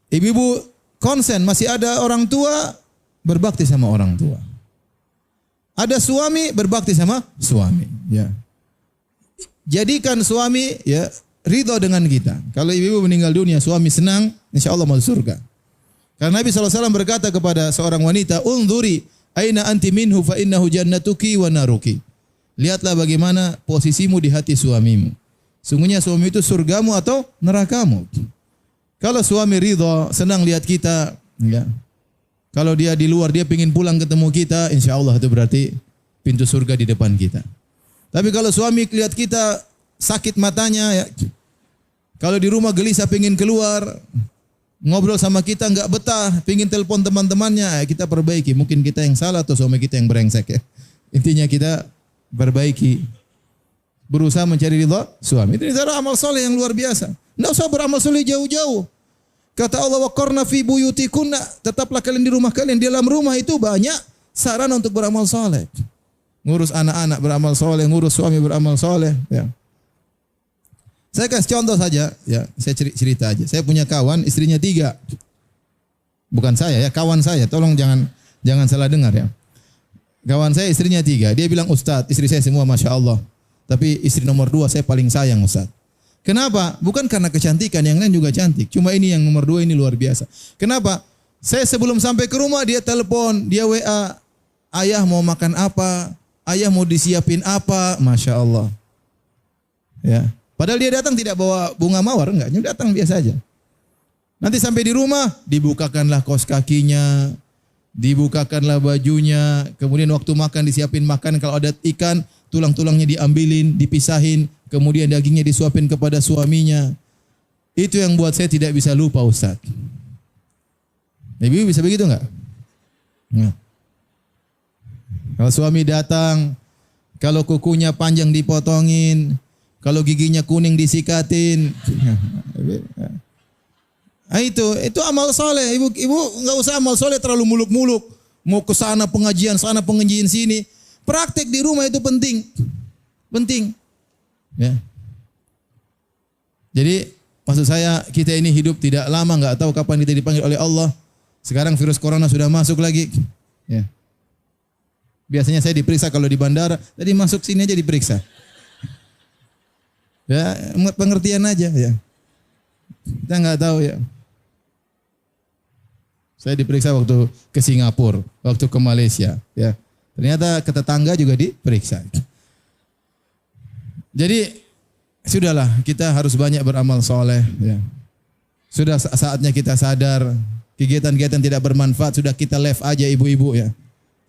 Ibu-ibu konsen, masih ada orang tua, berbakti sama orang tua. Ada suami, berbakti sama suami. Ya. Jadikan suami ya ridho dengan kita. Kalau ibu-ibu meninggal dunia, suami senang, insya Allah masuk surga. Karena Nabi SAW berkata kepada seorang wanita, Unzuri, aina anti minhu fa innahu jannatuki wa naruki. Lihatlah bagaimana posisimu di hati suamimu. Sungguhnya suami itu surgamu atau nerakamu. Kalau suami ridho, senang lihat kita, ya. Kalau dia di luar, dia ingin pulang ketemu kita, insya Allah itu berarti pintu surga di depan kita. Tapi kalau suami lihat kita sakit matanya, ya, kalau di rumah gelisah pengen keluar, ngobrol sama kita enggak betah, pengen telepon teman-temannya, ya kita perbaiki. Mungkin kita yang salah atau suami kita yang brengsek ya. Intinya kita perbaiki. Berusaha mencari ridha suami. Itu cara amal soleh yang luar biasa. Tidak usah beramal soleh jauh-jauh. Kata Allah, waqarna fi buyutikunna, tetaplah kalian di rumah kalian. Di dalam rumah itu banyak sarana untuk beramal soleh. Ngurus anak-anak beramal soleh, ngurus suami beramal soleh. Ya. Saya kasih contoh saja, ya, saya cerita aja. Saya punya kawan, istrinya 3. Bukan saya ya, kawan saya. Tolong jangan salah dengar ya. Kawan saya istrinya 3. Dia bilang, Ustaz, istri saya semua Masya Allah. Tapi istri nomor 2 saya paling sayang Ustaz. Kenapa? Bukan karena kecantikan, yang lain juga cantik. Cuma ini yang nomor 2 ini luar biasa. Kenapa? Saya sebelum sampai ke rumah dia telepon, dia WA. Ayah mau makan apa? Ayah mau disiapin apa? Masya Allah. Ya. Padahal dia datang tidak bawa bunga mawar, enggak. Dia datang biasa aja. Nanti sampai di rumah, dibukakanlah kaos kakinya, dibukakanlah bajunya, kemudian waktu makan disiapin makan, kalau ada ikan, tulang-tulangnya diambilin, dipisahin, kemudian dagingnya disuapin kepada suaminya. Itu yang buat saya tidak bisa lupa Ustaz. Ibu bisa begitu enggak? Nah. Kalau suami datang, kalau kukunya panjang dipotongin, kalau giginya kuning disikatin. Nah, itu amal soleh. Ibu enggak usah amal soleh terlalu muluk-muluk. Mau ke sana pengajian sini. Praktek di rumah itu penting. Penting. Ya. Jadi maksud saya kita ini hidup tidak lama, enggak tahu kapan kita dipanggil oleh Allah. Sekarang virus corona sudah masuk lagi. Ya. Biasanya saya diperiksa kalau di bandara, tadi masuk sini aja diperiksa. Ya, pengertian aja ya. Kita enggak tahu ya. Saya diperiksa waktu ke Singapura, waktu ke Malaysia, ya. Ternyata ke tetangga juga diperiksa. Jadi sudahlah, kita harus banyak beramal soleh. Ya. Sudah saatnya kita sadar kegiatan-kegiatan tidak bermanfaat sudah kita left aja ibu-ibu ya,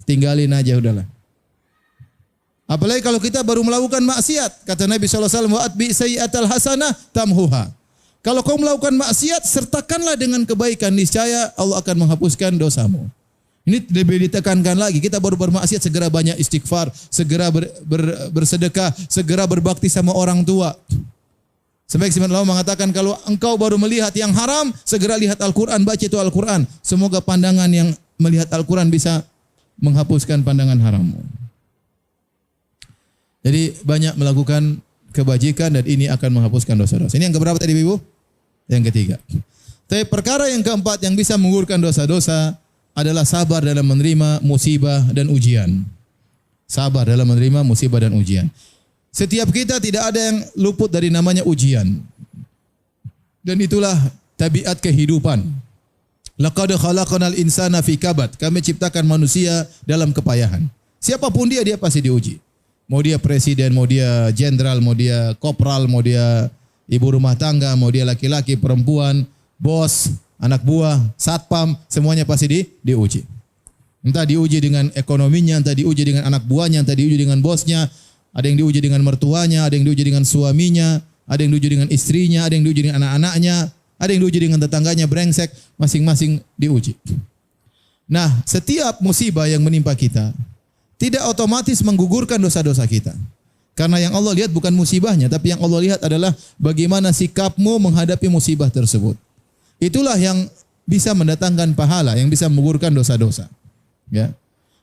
tinggalin aja udahlah. Apalagi kalau kita baru melakukan maksiat, kata Nabi SAW, wa atbi sayyi'atal hasanah tamhuha. Kalau kau melakukan maksiat, sertakanlah dengan kebaikan, niscaya Allah akan menghapuskan dosamu. Ini lebih ditekankan lagi. Kita baru bermaksiat, segera banyak istighfar, segera bersedekah, segera berbakti sama orang tua. Sebaik Allah mengatakan, kalau engkau baru melihat yang haram, segera lihat Al-Quran, baca itu Al-Quran. Semoga pandangan yang melihat Al-Quran bisa menghapuskan pandangan harammu. Jadi banyak melakukan kebajikan dan ini akan menghapuskan dosa-dosa. Ini yang keberapa tadi Ibu? Yang ketiga. Tapi perkara yang keempat yang bisa menggugurkan dosa-dosa adalah sabar dalam menerima musibah dan ujian. Sabar dalam menerima musibah dan ujian. Setiap kita tidak ada yang luput dari namanya ujian. Dan itulah tabiat kehidupan. Laqad khalaqnal insana fi kabad. Kami ciptakan manusia dalam kepayahan. Siapapun dia pasti diuji. Mau dia presiden, mau dia jenderal, mau dia kopral, mau dia ibu rumah tangga, mau dia laki-laki, perempuan, bos, anak buah, satpam, semuanya pasti diuji. Entah diuji dengan ekonominya, entah diuji dengan anak buahnya, entah diuji dengan bosnya, ada yang diuji dengan mertuanya, ada yang diuji dengan suaminya, ada yang diuji dengan istrinya, ada yang diuji dengan anak-anaknya, ada yang diuji dengan tetangganya brengsek, masing-masing diuji. Nah, setiap musibah yang menimpa kita tidak otomatis menggugurkan dosa-dosa kita. Karena yang Allah lihat bukan musibahnya, tapi yang Allah lihat adalah bagaimana sikapmu menghadapi musibah tersebut. Itulah yang bisa mendatangkan pahala, yang bisa menggugurkan dosa-dosa. Ya.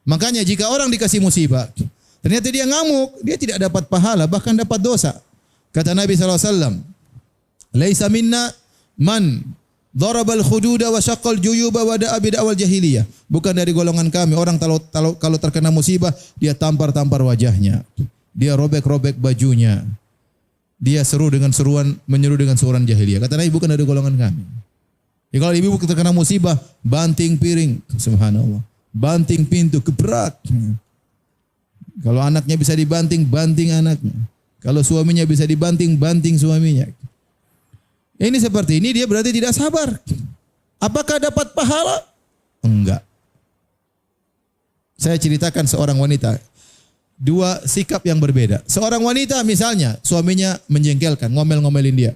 Makanya jika orang dikasih musibah, ternyata dia ngamuk, dia tidak dapat pahala, bahkan dapat dosa. Kata Nabi SAW, Laisa minna man darabal khududa wa syaqqal juyuba wa da'a bid'awal jahiliyah. Bukan dari golongan kami orang kalau terkena musibah dia tampar-tampar wajahnya. Dia robek-robek bajunya. Dia menyeru dengan seruan jahiliyah. Kata Nabi bukan dari golongan kami. Ya, kalau ibu terkena musibah, banting piring, subhanallah. Banting pintu, gebrak. Kalau anaknya bisa dibanting, banting anaknya. Kalau suaminya bisa dibanting, banting suaminya. Ini seperti ini dia berarti tidak sabar. Apakah dapat pahala? Enggak. Saya ceritakan seorang wanita. Dua sikap yang berbeda. Seorang wanita misalnya suaminya menjengkelkan, ngomel-ngomelin dia.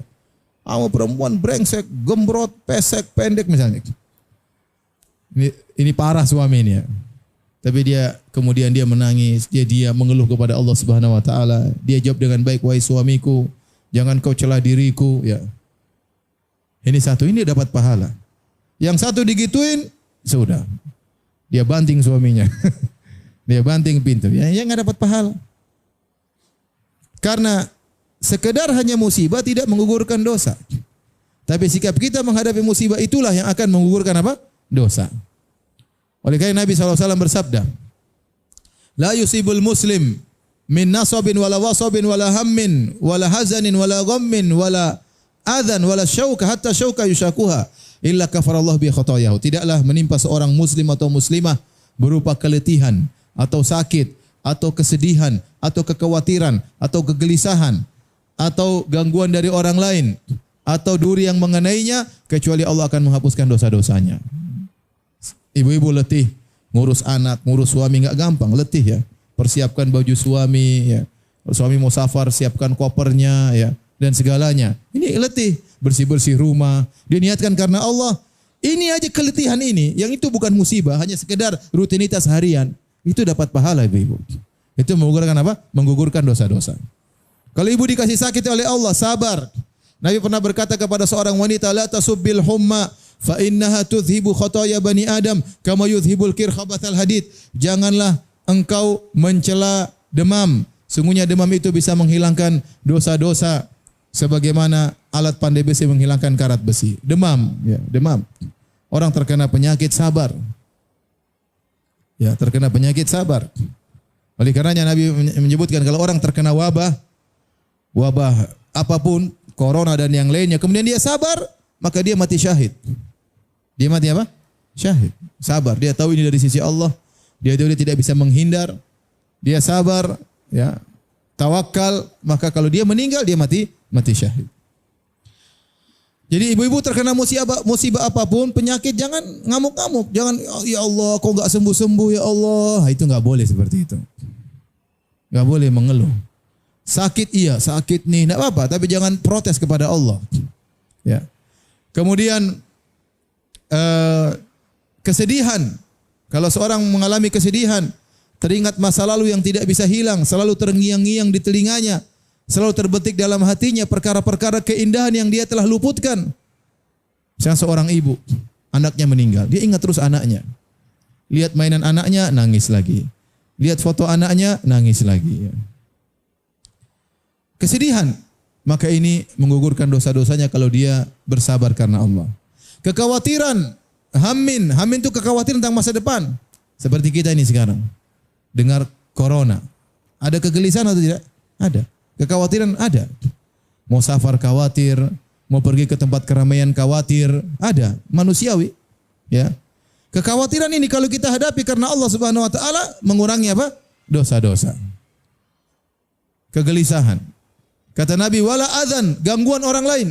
Kamu perempuan brengsek, gembrot, pesek, pendek misalnya. Ini parah suami ini ya. Tapi kemudian dia menangis, dia mengeluh kepada Allah Subhanahu wa taala. Dia jawab dengan baik, wahai suamiku, jangan kau celah diriku ya. Ini satu, ini dapat pahala. Yang satu digituin, sudah. Dia banting suaminya. Dia banting pintu. Ya enggak dapat pahala. Karena sekedar hanya musibah tidak menggugurkan dosa. Tapi sikap kita menghadapi musibah itulah yang akan menggugurkan apa? Dosa. Oleh karena Nabi SAW bersabda, La yusibul muslim min nasabin wala wasabin wala hammin wala hazanin wala ghammin wala adhan wala syauka hatta syauka yushakuha illa kafarallahu bi khotoyahu. Tidaklah menimpa seorang muslim atau muslimah berupa keletihan atau sakit atau kesedihan atau kekhawatiran atau kegelisahan atau gangguan dari orang lain atau duri yang mengenainya kecuali Allah akan menghapuskan dosa-dosanya. Ibu-ibu letih ngurus anak, ngurus suami enggak gampang, letih ya. Persiapkan baju suami ya. Kalau suami mau safar, siapkan kopernya ya dan segalanya. Ini letih, bersih-bersih rumah. Diniatkan karena Allah. Ini aja keletihan ini, yang itu bukan musibah, hanya sekedar rutinitas harian. Itu dapat pahala ibu-ibu. Itu menggugurkan apa? Menggugurkan dosa-dosa. Kalau ibu dikasih sakit oleh Allah, sabar. Nabi pernah berkata kepada seorang wanita, la tasubbil humma fa innaha tudhibu khotoya bani Adam kama yudhibul kir khabathal hadid. Janganlah engkau mencela demam. Sungguhnya demam itu bisa menghilangkan dosa-dosa sebagaimana alat pandai besi menghilangkan karat besi. Demam, ya, demam. Orang terkena penyakit sabar. Ya, terkena penyakit sabar. Oleh karenanya Nabi menyebutkan kalau orang terkena wabah apapun, corona dan yang lainnya, kemudian dia sabar, maka dia mati syahid. Dia mati apa? Syahid. Sabar. Dia tahu ini dari sisi Allah. Dia tahu dia tidak bisa menghindar. Dia sabar, ya. Tawakal, maka kalau dia meninggal dia mati syahid. Jadi ibu-ibu terkena musibah apapun, penyakit, jangan ngamuk-ngamuk, jangan ya Allah kok enggak sembuh-sembuh ya Allah. Itu enggak boleh seperti itu. Enggak boleh mengeluh. Sakit iya, sakit nih, enggak apa-apa, tapi jangan protes kepada Allah. Ya. Kemudian kesedihan. Kalau seorang mengalami kesedihan, teringat masa lalu yang tidak bisa hilang, selalu terngiang-ngiang di telinganya, selalu terbetik dalam hatinya perkara-perkara keindahan yang dia telah luputkan. Misalnya seorang ibu, anaknya meninggal, dia ingat terus anaknya. Lihat mainan anaknya, nangis lagi. Lihat foto anaknya, nangis lagi. Kesedihan, maka ini menggugurkan dosa-dosanya kalau dia bersabar karena Allah. Kekhawatiran, hamin itu kekhawatiran tentang masa depan. Seperti kita ini sekarang, dengar corona. Ada kegelisahan atau tidak? Ada. Kekhawatiran ada. Mau safar khawatir, mau pergi ke tempat keramaian khawatir, ada. Manusiawi. Ya. Kekhawatiran ini kalau kita hadapi karena Allah Subhanahu wa taala mengurangi apa? Dosa-dosa. Kegelisahan. Kata Nabi, wala adzan, gangguan orang lain.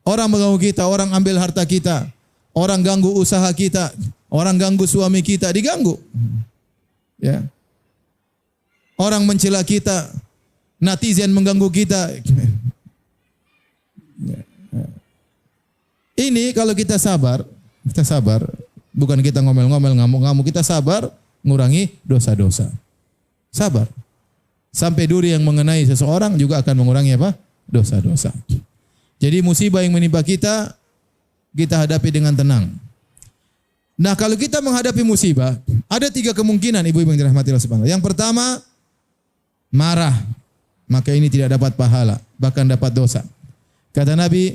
Orang mengganggu kita, orang ambil harta kita, orang ganggu usaha kita, orang ganggu suami kita, diganggu. Ya. Orang mencela kita, netizen mengganggu kita. Ini kalau kita sabar, bukan kita ngomel-ngomel, ngamuk-ngamuk, kita sabar, ngurangi dosa-dosa. Sabar. Sampai duri yang mengenai seseorang juga akan mengurangi apa? Dosa-dosa. Jadi musibah yang menimpa kita hadapi dengan tenang. Nah, kalau kita menghadapi musibah, ada 3 kemungkinan ibu-ibu yang dirahmati Allah Subhanahu wa taala. Yang pertama, marah. Maka ini tidak dapat pahala, bahkan dapat dosa. Kata Nabi,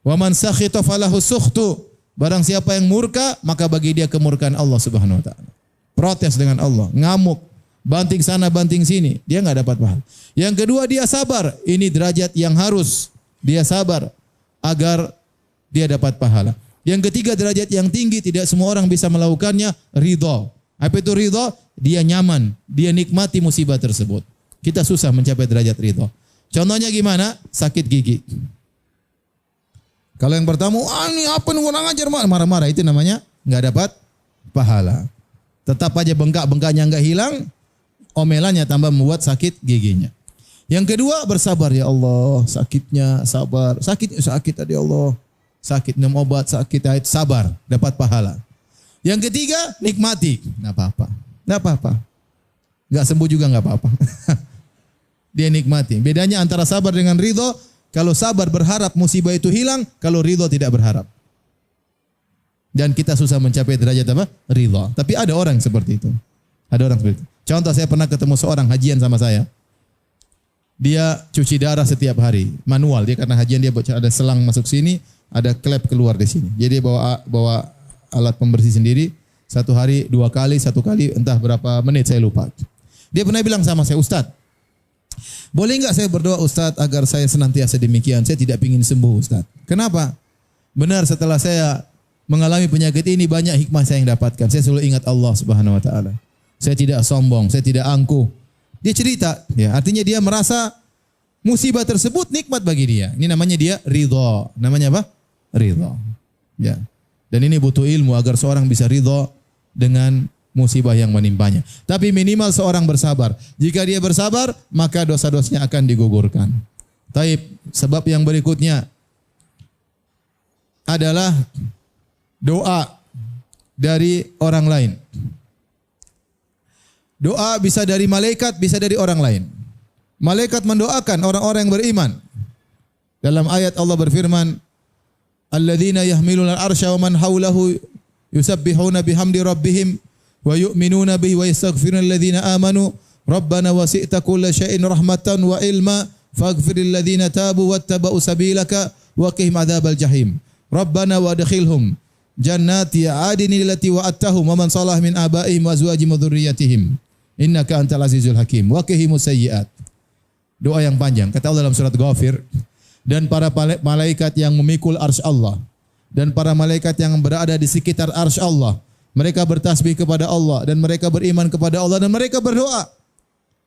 "Wa man sakhita falahu sukhtu." Barang siapa yang murka, maka bagi dia kemurkaan Allah Subhanahu wa taala. Protes dengan Allah, ngamuk, banting sana banting sini, dia enggak dapat pahala. Yang kedua, dia sabar. Ini derajat yang harus dia sabar agar dia dapat pahala. Yang ketiga, derajat yang tinggi, tidak semua orang bisa melakukannya, ridha. Apa itu ridha? Dia nyaman, dia nikmati musibah tersebut. Kita susah mencapai derajat ridha. Contohnya gimana? Sakit gigi. Kalau yang pertama, ini apa nih kurang ajar, marah-marah, itu namanya nggak dapat pahala. Tetap aja bengkak-bengkaknya nggak hilang, omelannya tambah membuat sakit giginya. Yang kedua, bersabar, ya Allah, sakitnya sabar, sakit tadi Allah, sakit minum obat, sakit sabar, dapat pahala. Yang ketiga, nikmati, nggak apa-apa, nggak sembuh juga nggak apa-apa. Dia nikmati. Bedanya antara sabar dengan ridho, kalau sabar berharap musibah itu hilang, kalau ridho tidak berharap. Dan kita susah mencapai derajat apa? Ridho. Tapi ada orang seperti itu. Ada orang seperti itu. Contoh, saya pernah ketemu seorang hajian sama saya. Dia cuci darah setiap hari, manual. Dia karena hajian dia ada selang masuk sini, ada klep keluar di sini. Jadi dia bawa alat pembersih sendiri. Satu hari 2 kali, 1 kali, entah berapa menit saya lupa. Dia pernah bilang sama saya, Ustadz, boleh enggak saya berdoa Ustadz agar saya senantiasa demikian? Saya tidak ingin sembuh Ustadz. Kenapa? Benar, setelah saya mengalami penyakit ini banyak hikmah saya yang dapatkan. Saya selalu ingat Allah Subhanahu wa taala. Saya tidak sombong, saya tidak angkuh. Dia cerita, ya, artinya dia merasa musibah tersebut nikmat bagi dia. Ini namanya dia ridha. Namanya apa? Ridha. Ya. Dan ini butuh ilmu agar seorang bisa ridha dengan musibah yang menimpanya. Tapi minimal seorang bersabar. Jika dia bersabar, maka dosa-dosanya akan digugurkan. Taib, sebab yang berikutnya adalah doa dari orang lain. Doa bisa dari malaikat, bisa dari orang lain. Malaikat mendoakan orang-orang yang beriman. Dalam ayat Allah berfirman, "Alladzina yahmiluna al-arsya wa man hawlahu yusabbihuna bihamdi rabbihim wa yu'minuna bihi wa yastaghfiruna lilladzina amanu rabbana wasi'ta kulla syai'in rahmatan wa ilma faghfir lilladzina tabu wattaba'u sabilaka wa qihim adzabal jahim rabbana wa adkhilhum jannati adnin allati wa'adtahum wa man salaha min abaihim wa azwajihim wa dzurriyyatihim innaka antal azizul hakim wa qihimus sayyi'at. Doa yang panjang kata Allah dalam surat Ghafir, dan para malaikat yang memikul arsy Allah dan para malaikat yang berada di sekitar arsy Allah, mereka bertasbih kepada Allah dan mereka beriman kepada Allah dan mereka berdoa.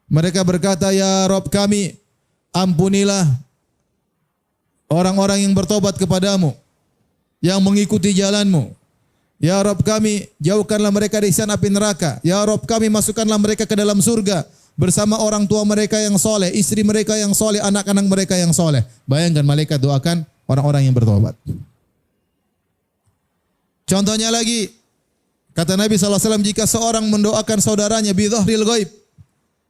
Mereka berkata, ya Rabb kami, ampunilah orang-orang yang bertobat kepadamu, yang mengikuti jalanmu. Ya Rabb kami, jauhkanlah mereka dari siksa api neraka. Ya Rabb kami, masukkanlah mereka ke dalam surga bersama orang tua mereka yang soleh, istri mereka yang soleh, anak-anak mereka yang soleh. Bayangkan malaikat doakan orang-orang yang bertobat. Contohnya lagi, kata Nabi SAW, jika seorang mendoakan saudaranya bidhahril ghaib,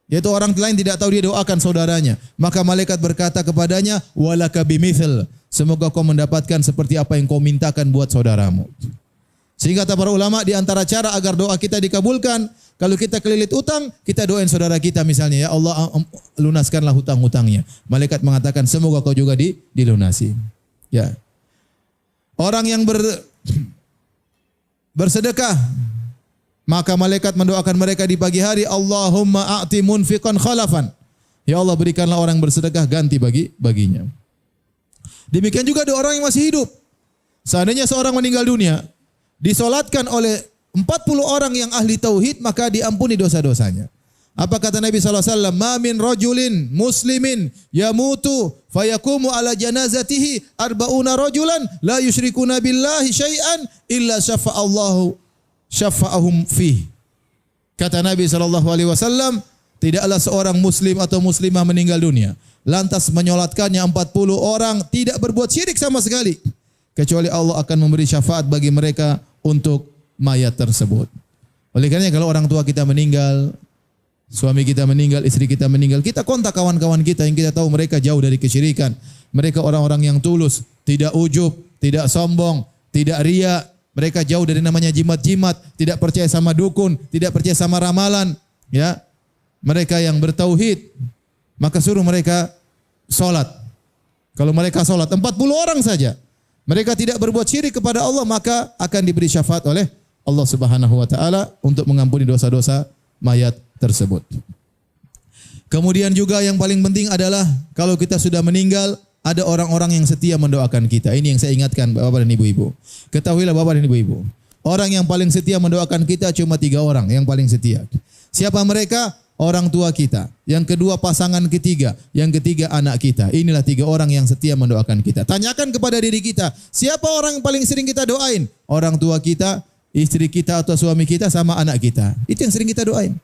yaitu orang lain tidak tahu dia doakan saudaranya, maka malaikat berkata kepadanya, walaka bimithl, semoga kau mendapatkan seperti apa yang kau mintakan buat saudaramu. Sehingga kata para ulama, di antara cara agar doa kita dikabulkan, kalau kita kelilit utang, kita doain saudara kita misalnya, ya Allah lunaskanlah hutang-hutangnya. Malaikat mengatakan semoga kau juga dilunasi. Ya. Orang yang bersedekah, maka malaikat mendoakan mereka di pagi hari, Allahumma a'ti munfiqan khalafan. Ya Allah, berikanlah orang bersedekah ganti baginya. Demikian juga ada orang yang masih hidup. Seandainya seorang meninggal dunia, disolatkan oleh 40 orang yang ahli tauhid, maka diampuni dosa-dosanya. Apa kata Nabi SAW? Ma min rajulin muslimin yamutu fayakumu ala janazatihi arba'una rajulan la yusyrikuna billahi syai'an illa syafa'ahum fih. Kata Nabi SAW, tidaklah seorang muslim atau muslimah meninggal dunia, lantas menyolatkannya 40 orang tidak berbuat syirik sama sekali, kecuali Allah akan memberi syafaat bagi mereka untuk mayat tersebut. Oleh karenanya kalau orang tua kita meninggal, suami kita meninggal, istri kita meninggal, kita kontak kawan-kawan kita yang kita tahu mereka jauh dari kesyirikan. Mereka orang-orang yang tulus, tidak ujub, tidak sombong, tidak riya. Mereka jauh dari namanya jimat-jimat, tidak percaya sama dukun, tidak percaya sama ramalan. Ya, mereka yang bertauhid, maka suruh mereka sholat. Kalau mereka sholat 40 orang saja, mereka tidak berbuat syirik kepada Allah, maka akan diberi syafaat oleh Allah Subhanahu wa taala untuk mengampuni dosa-dosa mayat tersebut. Kemudian juga yang paling penting adalah kalau kita sudah meninggal, ada orang-orang yang setia mendoakan kita. Ini yang saya ingatkan Bapak dan Ibu-ibu. Ketahuilah Bapak dan Ibu-ibu, orang yang paling setia mendoakan kita cuma 3 orang yang paling setia. Siapa mereka? Orang tua kita. Yang kedua pasangan ketiga. Yang ketiga anak kita. Inilah 3 orang yang setia mendoakan kita. Tanyakan kepada diri kita, siapa orang yang paling sering kita doain? Orang tua kita, istri kita atau suami kita, sama anak kita. Itu yang sering kita doain.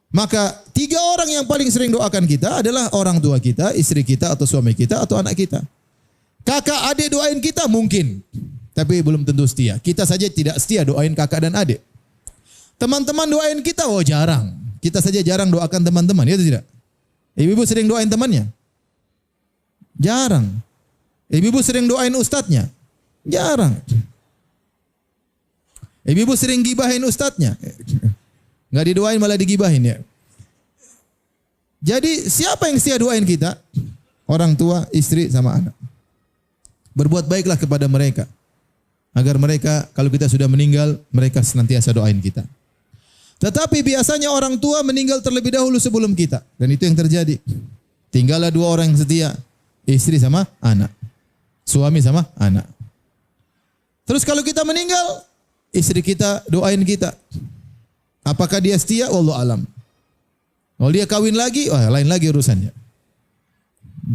Maka 3 orang yang paling sering doakan kita adalah orang tua kita, istri kita atau suami kita atau anak kita. Kakak adik doain kita mungkin, tapi belum tentu setia. Kita saja tidak setia doain kakak dan adik. Teman-teman doain kita, oh jarang. Kita saja jarang doakan teman-teman, ya tidak? Ibu-ibu sering doain temannya? Jarang. Ibu-ibu sering doain ustadznya? Jarang. Ibu-ibu sering gibahin ustadznya? Nggak didoain malah digibahin ya. Jadi siapa yang setia doain kita? Orang tua, istri, sama anak. Berbuat baiklah kepada mereka, agar mereka kalau kita sudah meninggal, mereka senantiasa doain kita. Tetapi biasanya orang tua meninggal terlebih dahulu sebelum kita. Dan itu yang terjadi. Tinggallah 2 orang yang setia. Istri sama anak. Suami sama anak. Terus kalau kita meninggal, istri kita doain kita. Apakah dia setia? Wallahu alam. Kalau dia kawin lagi, wah lain lagi urusannya.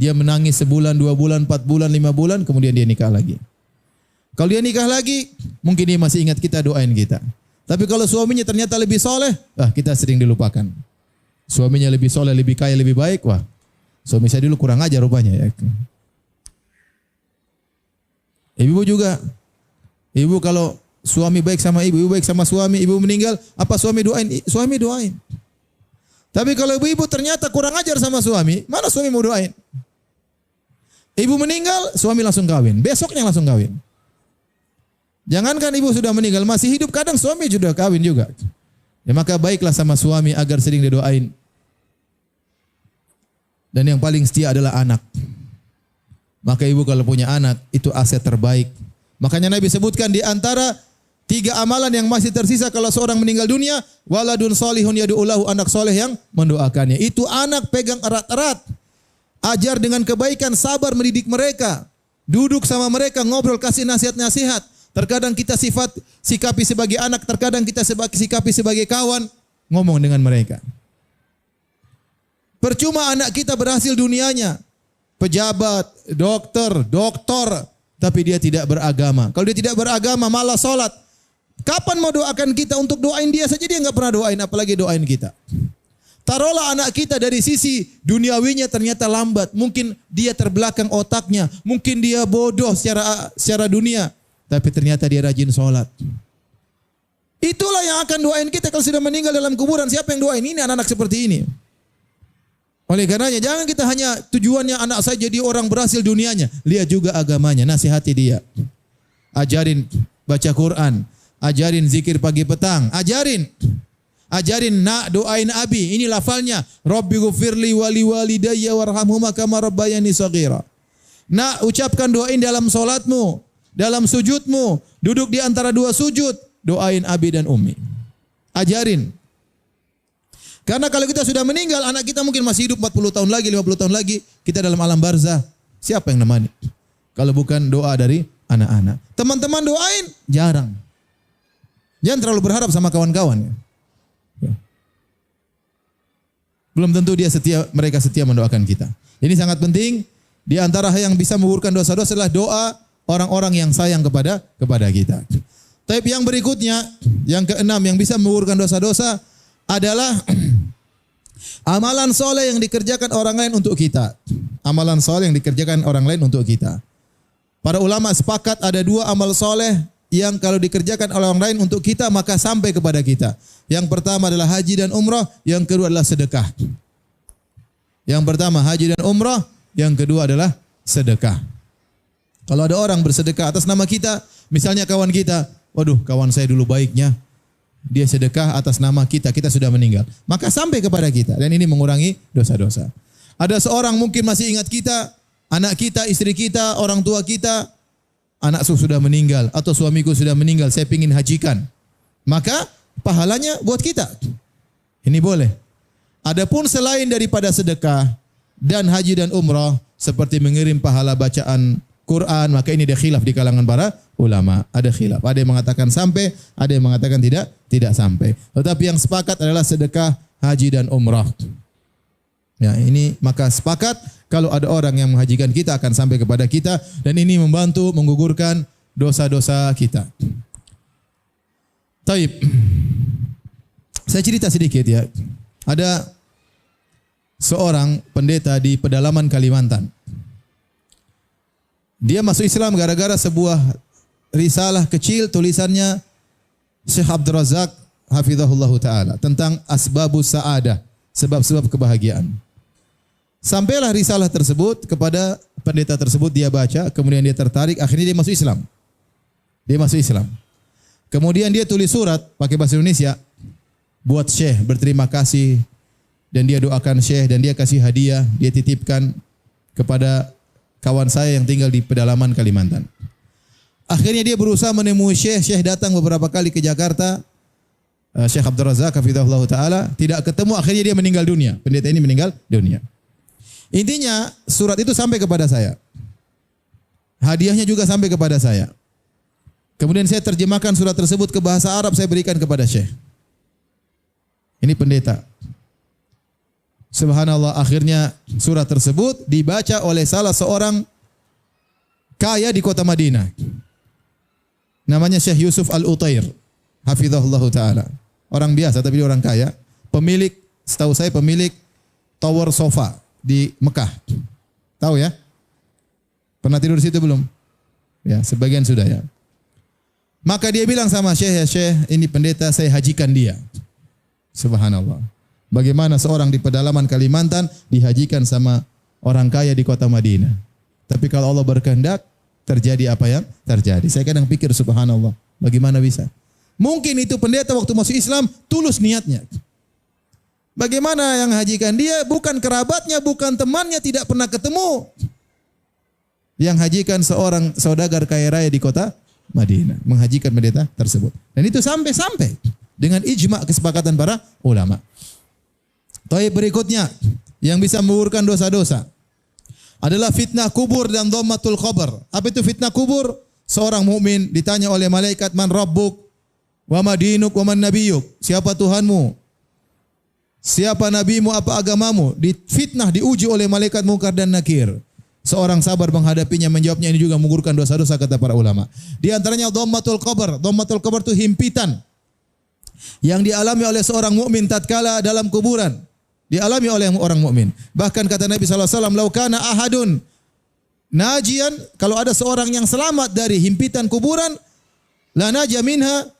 Dia menangis sebulan, 2 bulan, 4 bulan, 5 bulan, kemudian dia nikah lagi. Kalau dia nikah lagi, mungkin dia masih ingat kita, doain kita. Tapi kalau suaminya ternyata lebih soleh, kita sering dilupakan. Suaminya lebih soleh, lebih kaya, lebih baik, wah suami saya dulu kurang ajar rupanya ya. Ibu juga. Ibu kalau suami baik sama ibu baik sama suami, ibu meninggal, apa suami doain? Suami doain. Tapi kalau ibu ternyata kurang ajar sama suami, mana suami mau doain? Ibu meninggal, suami langsung kawin. Besoknya langsung kawin. Jangankan ibu sudah meninggal, masih hidup, kadang suami sudah kawin juga. Ya maka baiklah sama suami agar sering didoain. Dan yang paling setia adalah anak. Maka ibu kalau punya anak, itu aset terbaik. Makanya Nabi sebutkan di antara 3 amalan yang masih tersisa kalau seorang meninggal dunia, waladun solihun yadu'ulahu, anak soleh yang mendoakannya. Itu anak pegang erat-erat. Ajar dengan kebaikan, sabar mendidik mereka. Duduk sama mereka, ngobrol, kasih nasihat-nasihat. Terkadang kita sikapi sebagai anak, terkadang kita sikapi sebagai kawan, ngomong dengan mereka. Percuma anak kita berhasil dunianya, pejabat, doktor, tapi dia tidak beragama. Kalau dia tidak beragama, malah sholat. Kapan mau doakan kita? Untuk doain dia saja dia nggak pernah doain, apalagi doain kita. Taruhlah anak kita dari sisi duniawinya ternyata lambat. Mungkin dia terbelakang otaknya, mungkin dia bodoh secara dunia. Tapi ternyata dia rajin sholat. Itulah yang akan doain kita kalau sudah meninggal dalam kuburan. Siapa yang doain? Ini anak-anak seperti ini. Oleh karenanya jangan kita hanya tujuannya anak saya jadi orang berhasil dunianya. Lihat juga agamanya, nasihati dia. Ajarin baca Quran. Ajarin zikir pagi petang. Ajarin nak doain abi. Ini lafalnya. Rabbi ghufirli wali walidayya warhamhuma kama rabbayani shaghira. Nak ucapkan doain dalam solatmu. Dalam sujudmu, duduk di antara 2 sujud, doain abi dan umi. Ajarin. Karena kalau kita sudah meninggal, anak kita mungkin masih hidup 40 tahun lagi, 50 tahun lagi, kita dalam alam barzah. Siapa yang nemani? Kalau bukan doa dari anak-anak. Teman-teman doain, jarang. Jangan terlalu berharap sama kawan-kawan. Belum tentu mereka setia mendoakan kita. Ini sangat penting. Di antara yang bisa menggugurkan dosa-dosa adalah doa orang-orang yang sayang kepada kita. Tapi yang berikutnya, yang keenam yang bisa menggugurkan dosa-dosa adalah amalan soleh yang dikerjakan orang lain untuk kita. Amalan soleh yang dikerjakan orang lain untuk kita. Para ulama sepakat ada 2 amal soleh yang kalau dikerjakan oleh orang lain untuk kita maka sampai kepada kita. Yang pertama adalah haji dan umrah, yang kedua adalah sedekah. Yang pertama haji dan umrah, yang kedua adalah sedekah. Kalau ada orang bersedekah atas nama kita, misalnya kawan kita, waduh kawan saya dulu baiknya, dia sedekah atas nama kita, kita sudah meninggal. Maka sampai kepada kita dan ini mengurangi dosa-dosa. Ada seorang mungkin masih ingat kita, anak kita, istri kita, orang tua kita, anakku sudah meninggal atau suamiku sudah meninggal, saya ingin hajikan. Maka pahalanya buat kita. Ini boleh. Adapun selain daripada sedekah dan haji dan umrah, seperti mengirim pahala bacaan Quran, maka ini ada khilaf di kalangan para ulama. Ada khilaf. Ada yang mengatakan sampai, ada yang mengatakan tidak sampai. Tetapi yang sepakat adalah sedekah, haji dan umrah. Ya, ini maka sepakat kalau ada orang yang menghajikan kita akan sampai kepada kita dan ini membantu menggugurkan dosa-dosa kita. Taib. Saya cerita sedikit ya. Ada seorang pendeta di pedalaman Kalimantan. Dia masuk Islam gara-gara sebuah risalah kecil tulisannya Syekh Abdul Razak hafizahullah ta'ala tentang asbabus sa'adah, sebab-sebab kebahagiaan. Sampailah risalah tersebut kepada pendeta tersebut, dia baca, kemudian dia tertarik, akhirnya dia masuk Islam. Kemudian dia tulis surat pakai bahasa Indonesia buat Syekh berterima kasih dan dia doakan Syekh dan dia kasih hadiah, dia titipkan kepada kawan saya yang tinggal di pedalaman Kalimantan. Akhirnya dia berusaha menemui Syekh. Syekh datang beberapa kali ke Jakarta. Syekh Abdul Razak hafizahullah ta'ala. Tidak ketemu, akhirnya dia meninggal dunia. Pendeta ini meninggal dunia. Intinya surat itu sampai kepada saya. Hadiahnya juga sampai kepada saya. Kemudian saya terjemahkan surat tersebut ke bahasa Arab, saya berikan kepada Syekh. Ini pendeta. Subhanallah, akhirnya surat tersebut dibaca oleh salah seorang kaya di kota Madinah. Namanya Syekh Yusuf Al-Utair. Hafizahullah ta'ala. Orang biasa tapi dia orang kaya. Pemilik, setahu saya pemilik tower sofa di Mekah. Tahu ya? Pernah tidur di situ belum? Ya, sebagian sudah ya. Maka dia bilang sama Syekh, ya Syekh, ini pendeta saya hajikan dia. Subhanallah. Bagaimana seorang di pedalaman Kalimantan dihajikan sama orang kaya di kota Madinah. Tapi kalau Allah berkehendak, terjadi apa yang terjadi. Saya kadang pikir subhanallah, bagaimana bisa? Mungkin itu pendeta waktu masuk Islam tulus niatnya. Bagaimana yang hajikan dia bukan kerabatnya, bukan temannya, tidak pernah ketemu. Yang hajikan seorang saudagar kaya raya di kota Madinah, menghajikan pendeta tersebut. Dan itu sampai dengan ijma' kesepakatan para ulama. Taib berikutnya yang bisa menggugurkan dosa-dosa adalah fitnah kubur dan dhammatul qabr. Apa itu fitnah kubur? Seorang mukmin ditanya oleh malaikat, man rabbuk wa madinuk wa man nabiyyuk? Siapa Tuhanmu? Siapa nabimu, apa agamamu? Difitnah, diuji oleh malaikat Munkar dan Nakir. Seorang sabar menghadapinya, menjawabnya, ini juga menggugurkan dosa-dosa kata para ulama. Di antaranya dhammatul qabr. Dhammatul qabr itu himpitan yang dialami oleh seorang mukmin tatkala dalam kuburan. Dialami oleh orang mukmin. Bahkan kata Nabi SAW, "Lau kana ahadun najian," kalau ada seorang yang selamat dari himpitan kuburan, la naja minha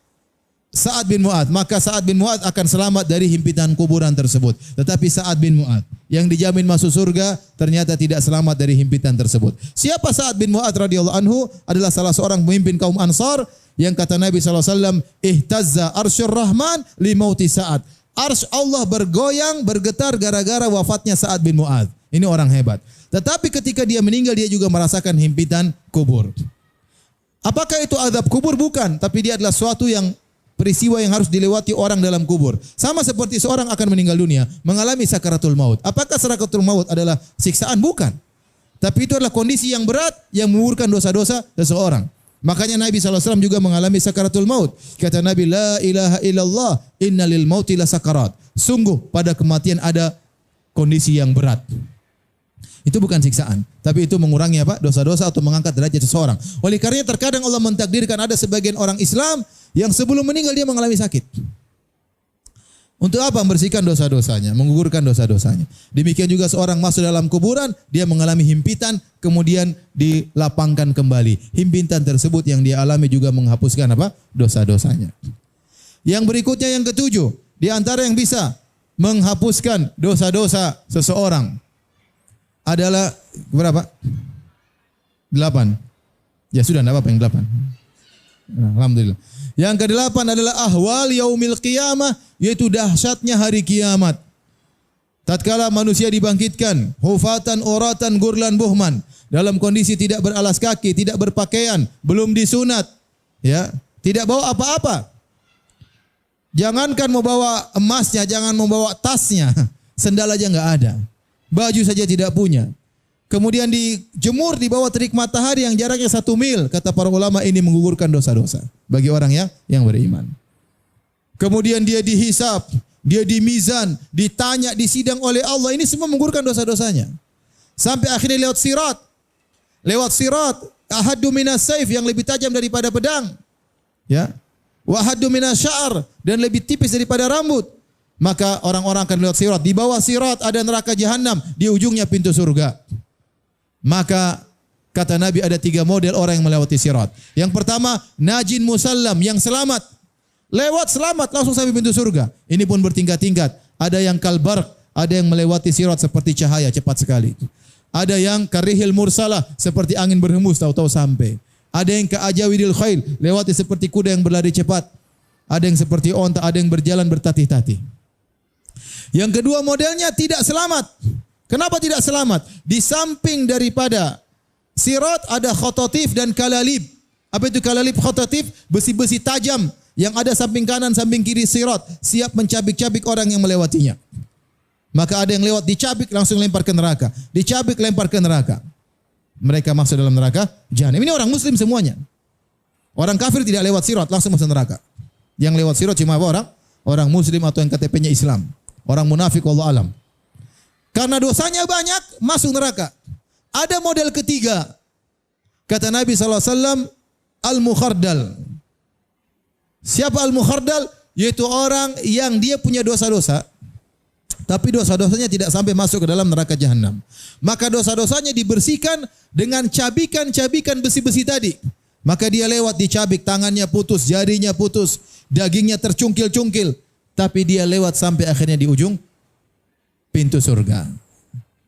Sa'ad bin Mu'adz, maka Sa'ad bin Mu'adz akan selamat dari himpitan kuburan tersebut. Tetapi Sa'ad bin Mu'adz yang dijamin masuk surga ternyata tidak selamat dari himpitan tersebut. Siapa Sa'ad bin Mu'adz radhiyallahu anhu? Adalah salah seorang pemimpin kaum Ansar yang kata Nabi SAW, ihtazza arsyur rahman li mauti Sa'ad. Arsy Allah bergoyang, bergetar gara-gara wafatnya Sa'ad bin Mu'adz. Ini orang hebat. Tetapi ketika dia meninggal, dia juga merasakan himpitan kubur. Apakah itu azab kubur? Bukan. Tapi dia adalah suatu yang peristiwa yang harus dilewati orang dalam kubur. Sama seperti seorang akan meninggal dunia, mengalami sakaratul maut. Apakah sakaratul maut adalah siksaan? Bukan. Tapi itu adalah kondisi yang berat yang menggugurkan dosa-dosa seseorang. Makanya Nabi SAW juga mengalami sakaratul maut. Kata Nabi, la ilaha illallah inna lil mauti la sakarat. Sungguh pada kematian ada kondisi yang berat. Itu bukan siksaan, tapi itu mengurangi apa? Dosa-dosa atau mengangkat derajat seseorang. Oleh karenanya terkadang Allah mentakdirkan ada sebagian orang Islam yang sebelum meninggal dia mengalami sakit. Untuk apa? Membersihkan dosa-dosanya, menggugurkan dosa-dosanya. Demikian juga seorang masuk dalam kuburan, dia mengalami himpitan, kemudian dilapangkan kembali. Himpitan tersebut yang dia alami juga menghapuskan apa? Dosa-dosanya. Yang berikutnya yang ketujuh, di antara yang bisa menghapuskan dosa-dosa seseorang adalah berapa? 8. Ya sudah, tidak apa-apa yang 8. Alhamdulillah. Yang ke-8 adalah ahwal yaumil qiyamah, yaitu dahsyatnya hari kiamat. Tatkala manusia dibangkitkan, hufatan, uratan, gurlan, buhman, dalam kondisi tidak beralas kaki, tidak berpakaian, belum disunat, ya, tidak bawa apa-apa. Jangankan membawa emasnya, jangan membawa tasnya, sendal aja enggak ada. Baju saja tidak punya. Kemudian dijemur di bawah terik matahari yang jaraknya 1 mil. Kata para ulama, ini menggugurkan dosa-dosa bagi orang yang beriman. Kemudian dia dihisab, dia dimizan, ditanya, disidang oleh Allah. Ini semua menggugurkan dosa-dosanya. Sampai akhirnya lewat sirat. Lewat sirat, ahaddu minas saif, yang lebih tajam daripada pedang. Ya. Wa ahaddu minas sya'ar, dan lebih tipis daripada rambut. Maka orang-orang akan lewat sirat. Di bawah sirat ada neraka jahanam, di ujungnya pintu surga. Maka kata Nabi ada 3 model orang yang melewati sirat. Yang pertama, najin musallam, yang selamat. Lewat selamat langsung sampai pintu surga. Ini pun bertingkat-tingkat. Ada yang kalbarq, ada yang melewati sirat seperti cahaya, cepat sekali. Ada yang karihil mursalah, seperti angin berhembus tahu-tahu sampai. Ada yang ka'ajawidil khail, lewati seperti kuda yang berlari cepat. Ada yang seperti onta, ada yang berjalan bertatih-tatih. Yang kedua modelnya tidak selamat. Kenapa tidak selamat? Di samping daripada sirat ada khototif dan kalalib. Apa itu kalalib, khototif? Besi-besi tajam yang ada samping kanan, samping kiri sirat, siap mencabik-cabik orang yang melewatinya. Maka ada yang lewat dicabik langsung lempar ke neraka. Dicabik lempar ke neraka. Mereka masuk dalam neraka jahanam. Ini orang muslim semuanya. Orang kafir tidak lewat sirat, langsung masuk neraka. Yang lewat sirat cuma apa? Orang muslim atau yang KTP-nya Islam. Orang munafik, wallahu alam. Karena dosanya banyak, masuk neraka. Ada model ketiga. Kata Nabi SAW, al-mukhardal. Siapa al-mukhardal? Yaitu orang yang dia punya dosa-dosa, tapi dosa-dosanya tidak sampai masuk ke dalam neraka jahanam. Maka dosa-dosanya dibersihkan dengan cabikan-cabikan besi-besi tadi. Maka dia lewat dicabik, tangannya putus, jarinya putus, dagingnya tercungkil-cungkil. Tapi dia lewat sampai akhirnya di ujung pintu surga.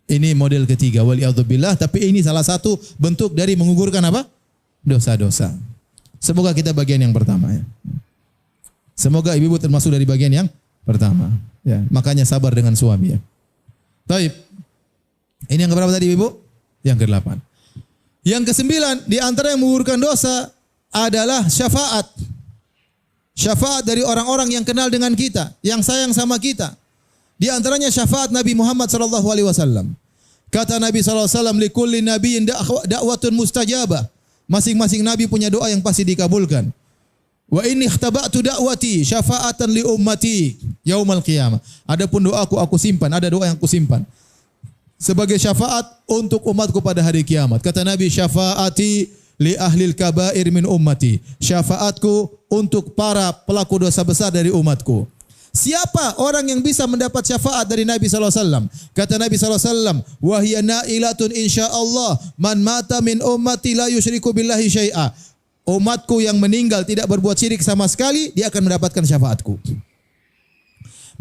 Ini model ketiga, waliyadzubillah. Tapi ini salah satu bentuk dari menggugurkan apa? dosa-dosa. Semoga kita bagian yang pertama ya. Semoga ibu-ibu termasuk dari bagian yang pertama. Ya, makanya sabar dengan suami ya. Taib. Ini yang keberapa tadi ibu? Yang ke-8. Yang ke-9 di antara yang menggugurkan dosa adalah syafaat. Syafaat dari orang-orang yang kenal dengan kita, yang sayang sama kita. Di antaranya syafaat Nabi Muhammad sallallahu alaihi wasallam. Kata Nabi sallallahu alaihi wasallam, "Likulli nabiyyin da'watun mustajabah." Masing-masing nabi punya doa yang pasti dikabulkan. Wa inni ikhtaba'tu da'wati syafa'atan li ummati yaumal qiyamah. Adapun doaku aku simpan, ada doa yang aku simpan sebagai syafaat untuk umatku pada hari kiamat. Kata Nabi, "Syafaati li ahlil kabair min ummati." Syafaatku untuk para pelaku dosa besar dari umatku. Siapa orang yang bisa mendapat syafaat dari Nabi sallallahu alaihi wasallam? Kata Nabi sallallahu alaihi wasallam, "Wa hiya nailatun insyaallah man mata min ummati la yusyriku billahi syai'a." Umatku yang meninggal tidak berbuat syirik sama sekali, dia akan mendapatkan syafaatku.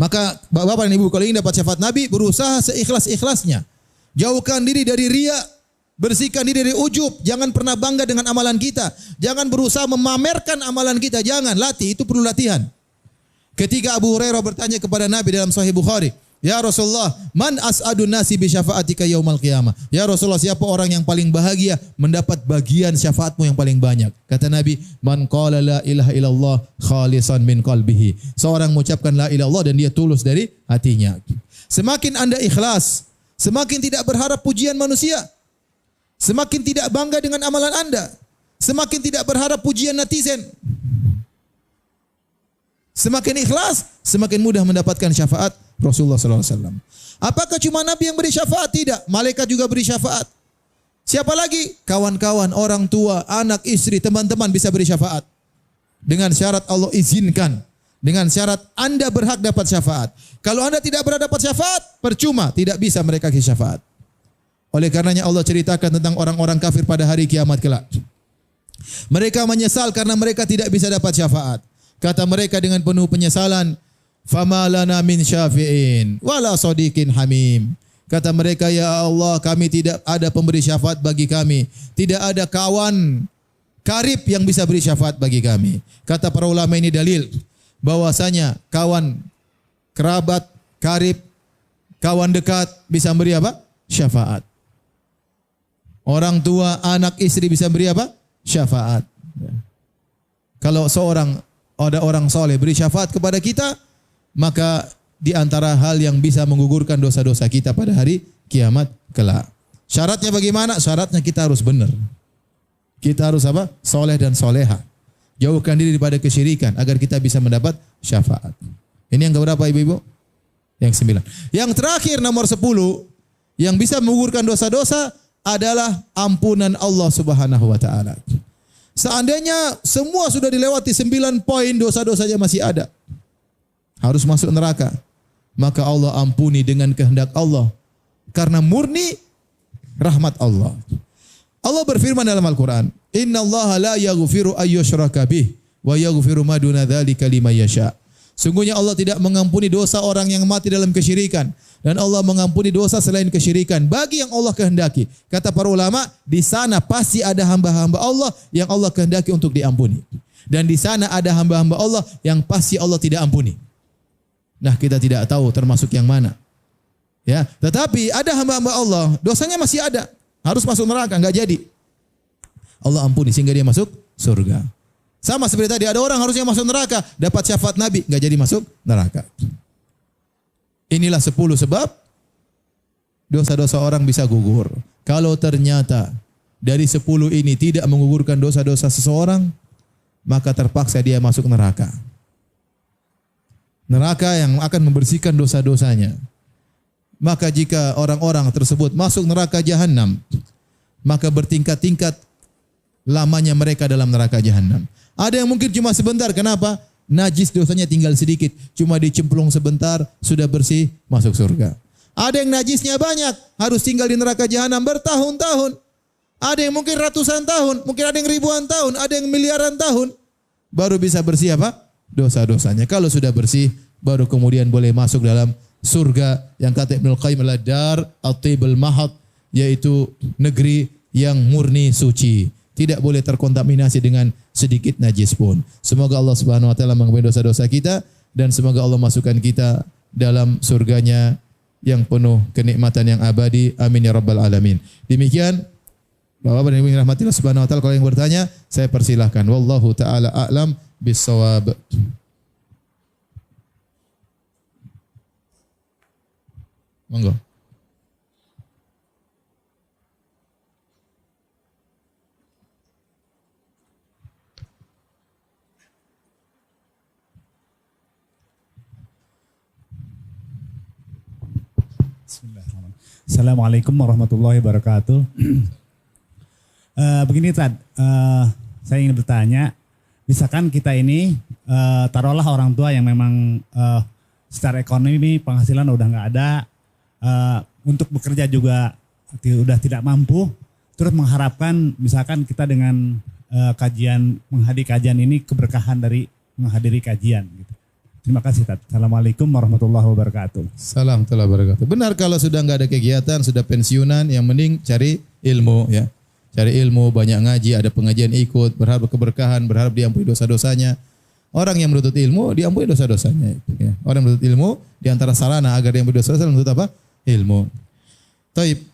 Maka Bapak dan Ibu, kalau ingin dapat syafaat Nabi, berusaha seikhlas-ikhlasnya. Jauhkan diri dari riya, bersihkan diri dari ujub, jangan pernah bangga dengan amalan kita. Jangan berusaha memamerkan amalan kita, jangan, latih, itu perlu latihan. Ketika Abu Hurairah bertanya kepada Nabi dalam Sahih Bukhari, "Ya Rasulullah, man as'adun nasi bi syafaatika yaumal qiyamah?" Ya Rasulullah, siapa orang yang paling bahagia mendapat bagian syafaatmu yang paling banyak? Kata Nabi, "Man qala la ilaha illallah khalisan min qalbihi." Seorang mengucapkan la ilaha illallah dan dia tulus dari hatinya. Semakin Anda ikhlas, semakin tidak berharap pujian manusia, semakin tidak bangga dengan amalan Anda, semakin tidak berharap pujian netizen. Semakin ikhlas, semakin mudah mendapatkan syafaat Rasulullah sallallahu alaihi wasallam. Apakah cuma Nabi yang beri syafaat? Tidak, malaikat juga beri syafaat. Siapa lagi? Kawan-kawan, orang tua, anak, istri, teman-teman bisa beri syafaat. Dengan syarat Allah izinkan. Dengan syarat Anda berhak dapat syafaat. Kalau Anda tidak berhak dapat syafaat, percuma, tidak bisa mereka kasih syafaat. Oleh karenanya Allah ceritakan tentang orang-orang kafir pada hari kiamat kelak. Mereka menyesal karena mereka tidak bisa dapat syafaat. Kata mereka dengan penuh penyesalan, "Fama lana min syafi'in wala sadiqin hamim." Kata mereka, "Ya Allah, kami tidak ada pemberi syafaat bagi kami. Tidak ada kawan karib yang bisa beri syafaat bagi kami." Kata para ulama, ini dalil bahwasanya kawan, kerabat, karib, kawan dekat bisa beri apa? Syafaat. Orang tua, anak, istri bisa beri apa? Syafaat. Kalau ada orang soleh beri syafaat kepada kita, maka di antara hal yang bisa menggugurkan dosa-dosa kita pada hari kiamat kelak. Syaratnya bagaimana? Syaratnya kita harus benar. Kita harus apa? Soleh dan soleha. Jauhkan diri daripada kesyirikan agar kita bisa mendapat syafaat. Ini yang keberapa ibu-ibu? Yang 9. Yang terakhir nomor 10 yang bisa menggugurkan dosa-dosa adalah ampunan Allah Subhanahu wa taala. Seandainya semua sudah dilewati 9 poin, dosa-dosanya masih ada, harus masuk neraka, maka Allah ampuni dengan kehendak Allah karena murni rahmat Allah. Allah berfirman dalam Al-Quran, "Innallaha la yaghfiru ayyushraka bih wa yaghfiru ma duna dzalika liman yasha." Sungguhnya Allah tidak mengampuni dosa orang yang mati dalam kesyirikan, dan Allah mengampuni dosa selain kesyirikan bagi yang Allah kehendaki. Kata para ulama, di sana pasti ada hamba-hamba Allah yang Allah kehendaki untuk diampuni. Dan di sana ada hamba-hamba Allah yang pasti Allah tidak ampuni. Nah, kita tidak tahu termasuk yang mana. Ya, tetapi ada hamba-hamba Allah, dosanya masih ada, harus masuk neraka, enggak jadi. Allah ampuni sehingga dia masuk surga. Sama seperti tadi, ada orang harusnya masuk neraka, dapat syafaat Nabi, enggak jadi masuk neraka. Inilah 10 sebab dosa-dosa orang bisa gugur. Kalau ternyata dari 10 ini tidak menggugurkan dosa-dosa seseorang, maka terpaksa dia masuk neraka. Neraka yang akan membersihkan dosa-dosanya. Maka jika orang-orang tersebut masuk neraka jahanam, maka bertingkat-tingkat lamanya mereka dalam neraka jahanam. Ada yang mungkin cuma sebentar, kenapa? Najis dosanya tinggal sedikit, cuma dicemplung sebentar, sudah bersih, masuk surga. Ada yang najisnya banyak, harus tinggal di neraka jahanam bertahun-tahun. Ada yang mungkin ratusan tahun, mungkin ada yang ribuan tahun, ada yang miliaran tahun, baru bisa bersih apa? Dosa-dosanya. Kalau sudah bersih, baru kemudian boleh masuk dalam surga yang kata Ibnu Qayyim adalah dar at-tibul mahad, yaitu negeri yang murni suci. tidak boleh terkontaminasi dengan sedikit najis pun. Semoga Allah Subhanahu wa taala mengampuni dosa-dosa kita dan semoga Allah masukkan kita dalam surganya yang penuh kenikmatan yang abadi. Amin ya rabbal alamin. Demikian Bapak-bapak dan Ibu yang rahmatillah Subhanahu wa taala, kalau yang bertanya saya persilahkan. Wallahu taala a'lam bissawab. Monggo. Bismillahirrahmanirrahim. Assalamualaikum warahmatullahi wabarakatuh. Begini Tad, saya ingin bertanya, misalkan kita ini taruhlah orang tua yang memang secara ekonomi penghasilan udah nggak ada, untuk bekerja juga udah tidak mampu, terus mengharapkan misalkan kita dengan menghadiri kajian ini keberkahan dari menghadiri kajian. Gitu. Terima kasih Tad. Assalamualaikum warahmatullahi wabarakatuh. Salam warahmatullahi wabarakatuh. Benar kalau sudah nggak ada kegiatan, sudah pensiunan, yang mending cari ilmu ya. Cari ilmu, banyak ngaji, ada pengajian ikut, berharap keberkahan, berharap diampuni dosa-dosanya. Orang yang menuntut ilmu, diampuni dosa-dosanya. Ya. Orang yang menuntut ilmu, di antara sarana agar diampuni dosa-dosa, menuntut apa? Ilmu. Taib.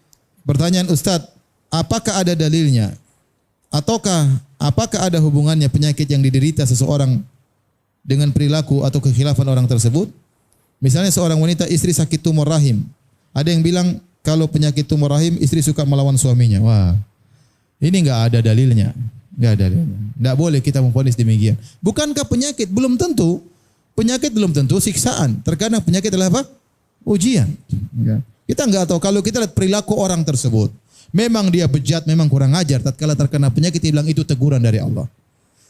Pertanyaan Ustadz, apakah ada dalilnya? Apakah ada hubungannya penyakit yang diderita seseorang dengan perilaku atau kekhilafan orang tersebut? Misalnya seorang wanita istri sakit tumor rahim. Ada yang bilang kalau penyakit tumor rahim istri suka melawan suaminya. Wah. Ini enggak ada dalilnya. Enggak ada dalilnya. Enggak boleh kita memvonis demikian. Bukankah penyakit? Belum tentu. Penyakit belum tentu siksaan. Terkadang penyakit adalah apa? Ujian. Kita enggak tahu kalau kita lihat perilaku orang tersebut. Memang dia bejat, memang kurang ajar. Tatkala terkena penyakit dia bilang itu teguran dari Allah.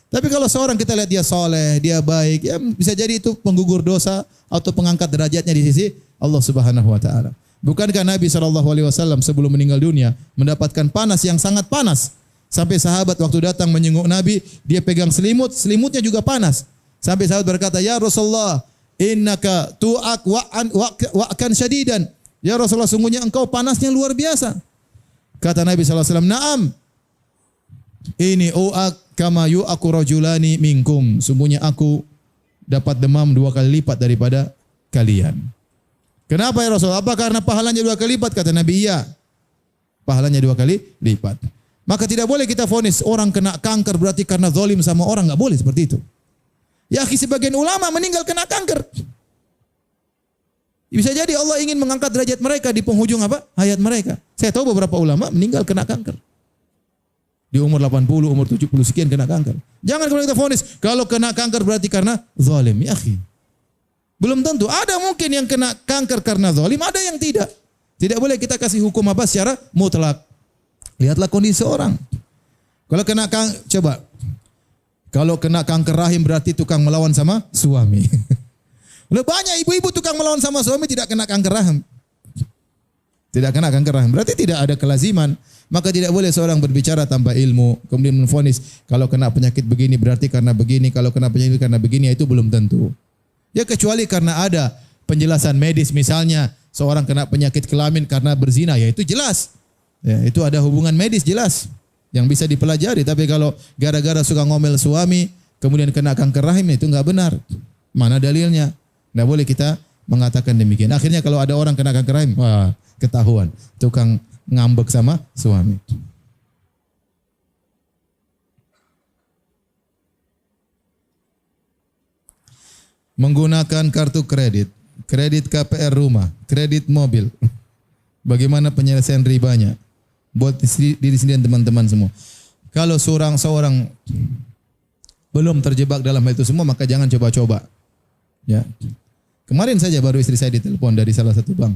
Tapi kalau seorang kita lihat dia soleh, dia baik, ya bisa jadi itu penggugur dosa atau pengangkat derajatnya di sisi Allah Subhanahu wa taala. Bukankah Nabi SAW sebelum meninggal dunia mendapatkan panas yang sangat panas. Sampai sahabat waktu datang menyenguk Nabi, dia pegang selimut, selimutnya juga panas. Sampai sahabat berkata, "Ya Rasulullah, innaka tu'ak wa'kan syadidan." Ya Rasulullah, sungguhnya engkau panasnya luar biasa. Kata Nabi SAW, "Na'am, ini u'ak kama yu'aku rajulani minkum." Sungguhnya aku dapat demam 2 kali lipat daripada kalian. Kenapa ya Rasul? Apa karena pahalanya 2 kali lipat? Kata Nabi, iya. Pahalanya 2 kali lipat. Maka tidak boleh kita vonis orang kena kanker berarti karena zalim sama orang. Enggak boleh seperti itu. Ya sebagian ulama meninggal kena kanker. Bisa jadi Allah ingin mengangkat derajat mereka di penghujung apa? Hayat mereka. Saya tahu beberapa ulama meninggal kena kanker. Di umur 80, umur 70 sekian kena kanker. Jangan kalau kita vonis, kalau kena kanker berarti karena zalim. Ya akhi. Belum tentu. Ada mungkin yang kena kanker karena zalim, ada yang tidak. Tidak boleh kita kasih hukum apa secara mutlak. Lihatlah kondisi orang. Kalau kena coba. Kalau kena kanker rahim berarti tukang melawan sama suami. Loh, banyak ibu-ibu tukang melawan sama suami tidak kena kanker rahim. Tidak kena kanker rahim. Berarti tidak ada kelaziman. Maka tidak boleh seorang berbicara tanpa ilmu. Kemudian menvonis kalau kena penyakit begini berarti karena begini. Kalau kena penyakit karena begini itu belum tentu. Ya kecuali karena ada penjelasan medis misalnya seorang kena penyakit kelamin karena berzina, ya itu jelas. Ya, itu ada hubungan medis jelas yang bisa dipelajari. Tapi kalau gara-gara suka ngomel suami kemudian kena kanker rahim itu enggak benar. Mana dalilnya? Enggak boleh kita mengatakan demikian. Akhirnya kalau ada orang kena kanker rahim, wah, ketahuan tukang ngambek sama suami. Menggunakan kartu kredit, kredit KPR rumah, kredit mobil. Bagaimana penyelesaian ribanya? Buat diri sendiri dan teman-teman semua. Kalau seorang belum terjebak dalam hal itu semua, maka jangan coba-coba. Ya. Kemarin saja baru istri saya ditelepon dari salah satu bank.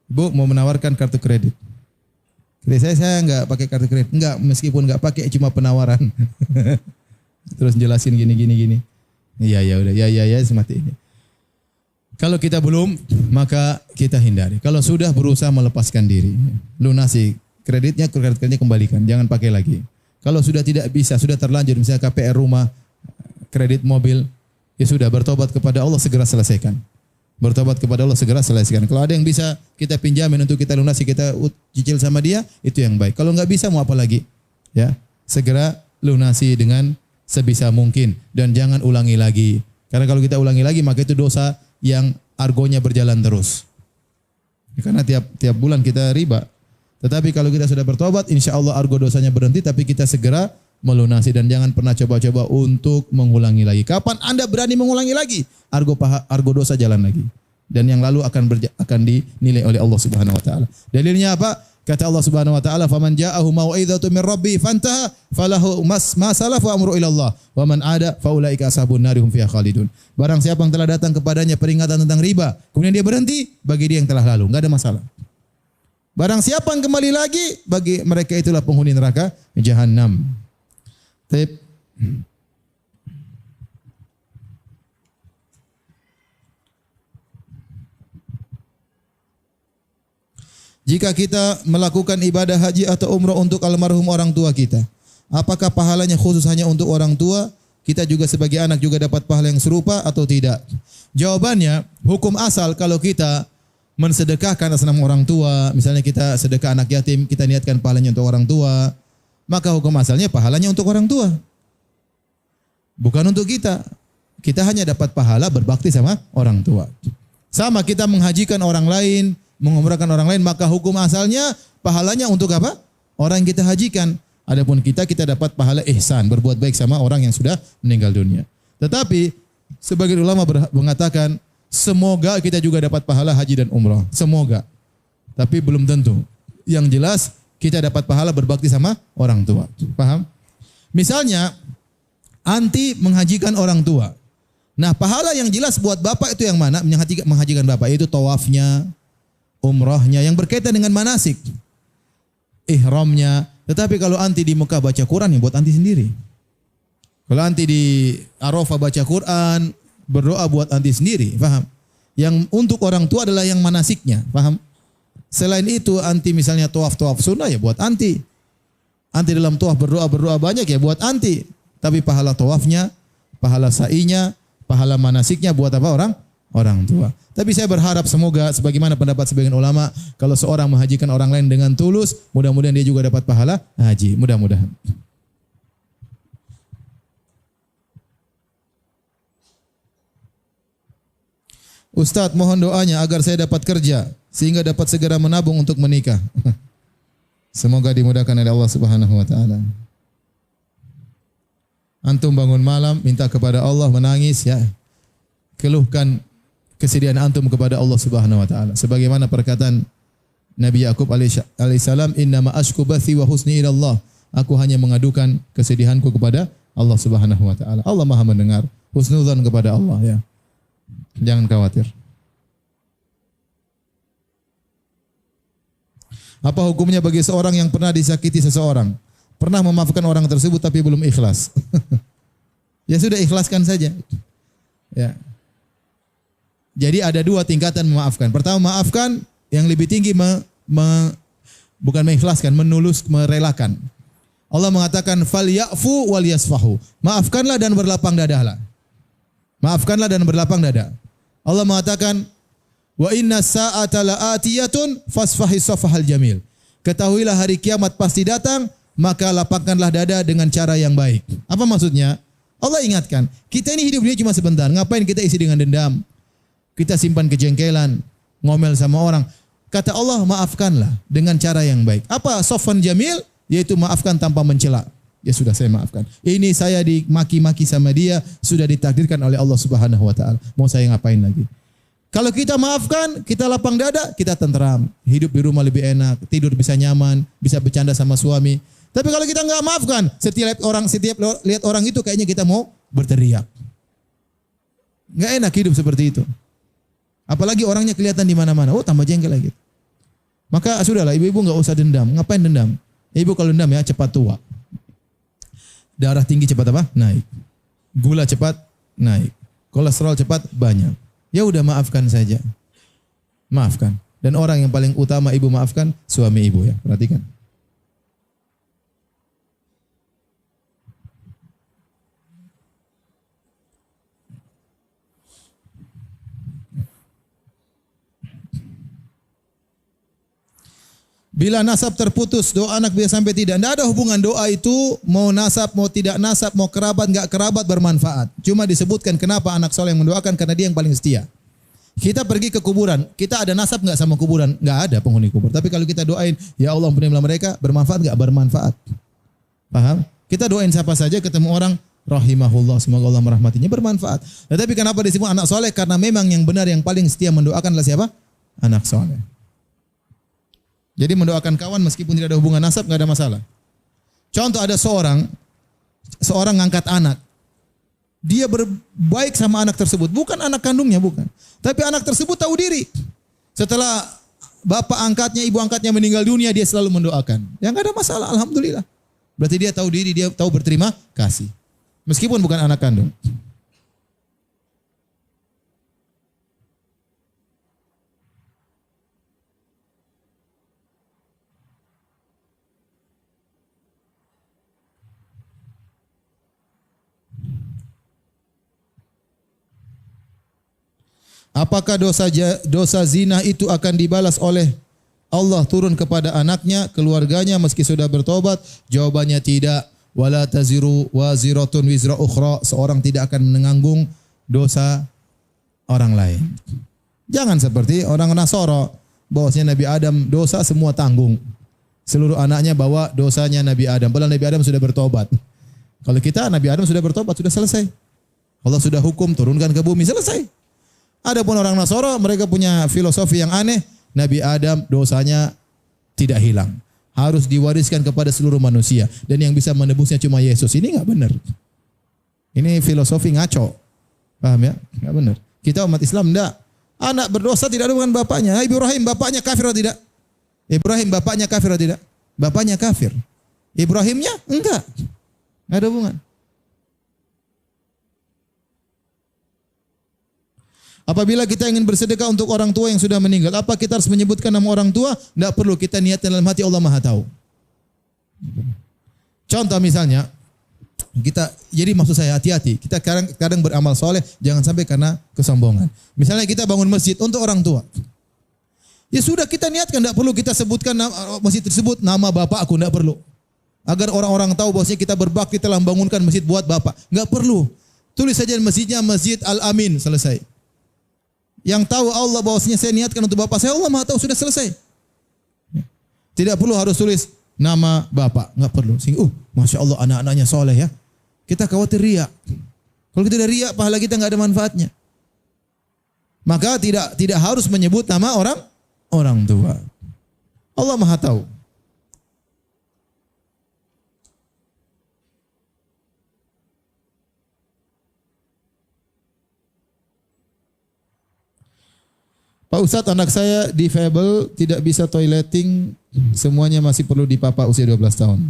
"Bu, mau menawarkan kartu kredit." Kredit saya enggak pakai kartu kredit. Enggak, meskipun enggak pakai cuma penawaran. Terus jelasin gini. Iya udah, ya semati ini. Kalau kita belum, maka kita hindari. Kalau sudah berusaha melepaskan diri, lunasi kreditnya kembalikan, jangan pakai lagi. Kalau sudah tidak bisa, sudah terlanjur misalnya KPR rumah, kredit mobil, ya sudah bertobat kepada Allah segera selesaikan. Bertobat kepada Allah segera selesaikan. Kalau ada yang bisa kita pinjamin untuk kita lunasi, kita cicil sama dia, itu yang baik. Kalau nggak bisa mau apa lagi? Ya. segera lunasi dengan sebisa mungkin dan jangan ulangi lagi. Karena kalau kita ulangi lagi maka itu dosa yang argonya berjalan terus. Karena tiap bulan kita riba. Tetapi kalau kita sudah bertobat, insya Allah argo dosanya berhenti, tapi kita segera melunasi dan jangan pernah coba-coba untuk mengulangi lagi. Kapan Anda berani mengulangi lagi? Argo dosa jalan lagi. Dan yang lalu akan dinilai oleh Allah Subhanahu wa taala. Dalilnya apa? Kata Allah Subhanahu wa taala, "Faman ja'ahu mau'izatun min rabbih fantaha falahu ma salafa amru ila Allah, wa man 'ada faulaika ashabun nar hum fiha khalidun." Barang siapa yang telah datang kepadanya peringatan tentang riba, kemudian dia berhenti, bagi dia yang telah lalu, enggak ada masalah. Barang siapa yang kembali lagi, bagi mereka itulah penghuni neraka Jahannam. Tip. Jika kita melakukan ibadah haji atau umrah untuk almarhum orang tua kita, apakah pahalanya khusus hanya untuk orang tua? Kita juga sebagai anak juga dapat pahala yang serupa atau tidak? Jawabannya, hukum asal kalau kita mensedekahkan atas nama orang tua, misalnya kita sedekah anak yatim, kita niatkan pahalanya untuk orang tua, maka hukum asalnya pahalanya untuk orang tua. Bukan untuk kita. Kita hanya dapat pahala berbakti sama orang tua. Sama kita menghajikan orang lain, mengumrahkan orang lain, maka hukum asalnya pahalanya untuk apa? Orang yang kita hajikan. Adapun kita dapat pahala ihsan, berbuat baik sama orang yang sudah meninggal dunia. Tetapi sebagian ulama mengatakan semoga kita juga dapat pahala haji dan umrah. Semoga. Tapi belum tentu. Yang jelas kita dapat pahala berbakti sama orang tua. Paham? Misalnya anti menghajikan orang tua. Nah, pahala yang jelas buat bapak itu yang mana? Menghajikan bapak itu tawafnya, umrahnya yang berkaitan dengan manasik, ihramnya. Tetapi kalau anti di Mekah baca Quran, ya buat anti sendiri. Kalau anti di Arafah baca Quran, berdoa buat anti sendiri, paham? Yang untuk orang tua adalah yang manasiknya, paham? Selain itu anti misalnya tawaf sunnah, ya buat anti. Anti dalam tawaf berdoa banyak, ya buat anti. Tapi pahala tawafnya, pahala sa'inya, pahala manasiknya buat apa orang tua. Tapi saya berharap semoga sebagaimana pendapat sebagian ulama, kalau seorang menghajikan orang lain dengan tulus, mudah-mudahan dia juga dapat pahala haji. Mudah-mudahan. Ustadz, mohon doanya agar saya dapat kerja sehingga dapat segera menabung untuk menikah. Semoga dimudahkan oleh Allah Subhanahu wa taala. Antum bangun malam minta kepada Allah, menangis ya. Keluhkan kesedihan antum kepada Allah Subhanahu wa taala. Sebagaimana perkataan Nabi Yakub alaihissalam, "Innama ashku bathi wa husni ila Allah." Aku hanya mengadukan kesedihanku kepada Allah Subhanahu wa taala. Allah Maha mendengar. Husnudzan kepada Allah ya. Jangan khawatir. Apa hukumnya bagi seorang yang pernah disakiti seseorang? Pernah memaafkan orang tersebut tapi belum ikhlas. Ya sudah, ikhlaskan saja. Ya. Jadi ada dua tingkatan memaafkan. Pertama, maafkan, yang lebih tinggi bukan mengikhlaskan, merelakan. Allah mengatakan falyafu wal yasfahu. Maafkanlah dan berlapang dadalah. Maafkanlah dan berlapang dada. Allah mengatakan wa inna sa'ata la'atiyatun fasfahi safhal jamil. Ketahuilah hari kiamat pasti datang, maka lapangkanlah dada dengan cara yang baik. Apa maksudnya? Allah ingatkan, kita ini hidup dunia cuma sebentar. Ngapain kita isi dengan dendam? Kita simpan kejengkelan, ngomel sama orang. Kata Allah, maafkanlah dengan cara yang baik. Apa safhan jamil? Yaitu maafkan tanpa mencela. Ya sudah, saya maafkan. Ini saya dimaki-maki sama dia, sudah ditakdirkan oleh Allah Subhanahu wa taala. Mau saya ngapain lagi? Kalau kita maafkan, kita lapang dada, kita tenteram. Hidup di rumah lebih enak, tidur bisa nyaman, bisa bercanda sama suami. Tapi kalau kita enggak maafkan, setiap lihat orang itu kayaknya kita mau berteriak. Enggak enak hidup seperti itu. Apalagi orangnya kelihatan di mana-mana. Oh, tambah jengkel lagi. Maka sudahlah, ibu-ibu enggak usah dendam. Ngapain dendam? Ibu kalau dendam ya cepat tua. Darah tinggi cepat apa? Naik. Gula cepat naik. Kolesterol cepat banyak. Ya udah, maafkan saja. Maafkan. Dan orang yang paling utama ibu maafkan, suami ibu ya. Perhatikan. Bila nasab terputus, doa anak bisa sampai tidak. Tidak ada hubungan doa itu mau nasab, mau tidak nasab, mau kerabat, enggak kerabat bermanfaat. Cuma disebutkan kenapa anak soleh yang mendoakan karena dia yang paling setia. Kita pergi ke kuburan, kita ada nasab enggak sama kuburan? Enggak ada penghuni kubur. Tapi kalau kita doain, ya Allah ampunilah mereka, bermanfaat enggak? Bermanfaat. Paham? Kita doain siapa saja ketemu orang, rahimahullah, semoga Allah merahmatinya, bermanfaat. Tetapi kenapa disebut anak soleh? Karena memang yang benar, yang paling setia mendoakan adalah siapa? Anak soleh. Jadi mendoakan kawan meskipun tidak ada hubungan nasab nggak ada masalah. Contoh ada seorang ngangkat anak. Dia berbaik sama anak tersebut, bukan anak kandungnya, bukan. Tapi anak tersebut tahu diri. Setelah bapak angkatnya, ibu angkatnya meninggal dunia, dia selalu mendoakan. Ya nggak ada masalah, alhamdulillah. Berarti dia tahu diri, dia tahu berterima kasih. Meskipun bukan anak kandung. Apakah dosa zina itu akan dibalas oleh Allah turun kepada anaknya, keluarganya meski sudah bertobat? Jawabannya tidak. Wala taziru waziratun wizra ukhra. Seorang tidak akan menanggung dosa orang lain. Jangan seperti orang Nasara, bahwasanya Nabi Adam dosa semua tanggung. Seluruh anaknya bawa dosanya Nabi Adam. Padahal Nabi Adam sudah bertobat. Kalau kita Nabi Adam sudah bertobat, sudah selesai. Allah sudah hukum turunkan ke bumi, selesai. Adapun orang Nasara, mereka punya filosofi yang aneh. Nabi Adam dosanya tidak hilang. Harus diwariskan kepada seluruh manusia. Dan yang bisa menebusnya cuma Yesus. Ini enggak benar. Ini filosofi ngaco. Paham ya? Enggak benar. Kita umat Islam enggak. Anak berdosa tidak ada hubungan bapaknya. Ibrahim bapaknya kafir atau tidak? Ibrahim bapaknya kafir atau tidak? Bapaknya kafir. Ibrahimnya enggak. Enggak ada hubungan. Apabila kita ingin bersedekah untuk orang tua yang sudah meninggal, apa kita harus menyebutkan nama orang tua? Tidak perlu, kita niatkan dalam hati, Allah Maha tahu. Contoh misalnya, jadi maksud saya hati-hati. Kita kadang beramal soleh, jangan sampai karena kesombongan. Misalnya kita bangun masjid untuk orang tua. Ya sudah kita niatkan, tidak perlu kita sebutkan masjid tersebut nama bapak aku, tidak perlu. Agar orang-orang tahu bahwasanya kita berbakti telah membangunkan masjid buat bapak. Enggak perlu. Tulis saja masjidnya Masjid Al-Amin, selesai. Yang tahu Allah bahwasanya saya niatkan untuk bapak saya, Allah Maha tahu, sudah selesai. Tidak perlu harus tulis nama bapak, enggak perlu. Sehingga, Masya Allah anak-anaknya soleh ya. Kita khawatir riya. Kalau kita ada riya, pahala kita enggak ada manfaatnya. Maka tidak harus menyebut nama orang tua. Allah Maha tahu. Pak Ustadz, anak saya difabel, tidak bisa toileting, semuanya masih perlu dipapa usia 12 tahun.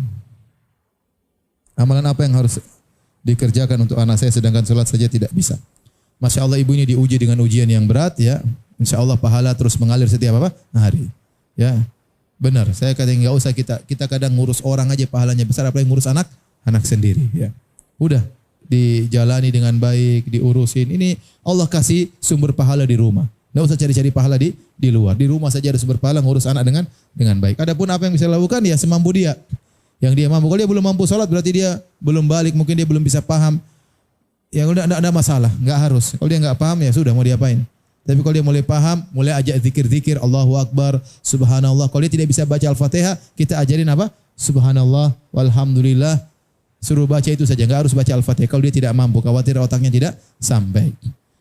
Amalan apa yang harus dikerjakan untuk anak saya sedangkan sholat saja tidak bisa? Masya Allah, ibu ini diuji dengan ujian yang berat ya. Insya Allah pahala terus mengalir setiap hari. Ya, benar. Saya kata nggak usah kita kadang ngurus orang aja pahalanya besar, apalagi ngurus anak sendiri. Ya, udah dijalani dengan baik, diurusin. Ini Allah kasih sumber pahala di rumah. Nggak usah cari-cari pahala di luar. Di rumah saja harus berpahala ngurus anak dengan baik. Adapun apa yang bisa lakukan ya semampu dia. Yang dia mampu. Kalau dia belum mampu sholat berarti dia belum balik. Mungkin dia belum bisa paham. Ya udah enggak ada masalah. Enggak harus. Kalau dia enggak paham ya sudah mau diapain. Tapi kalau dia mulai paham, mulai ajak zikir-zikir. Allahu Akbar, Subhanallah. Kalau dia tidak bisa baca Al-Fatihah, kita ajarin apa? Subhanallah, walhamdulillah. Suruh baca itu saja. Enggak harus baca Al-Fatihah. Kalau dia tidak mampu, khawatir otaknya tidak sampai.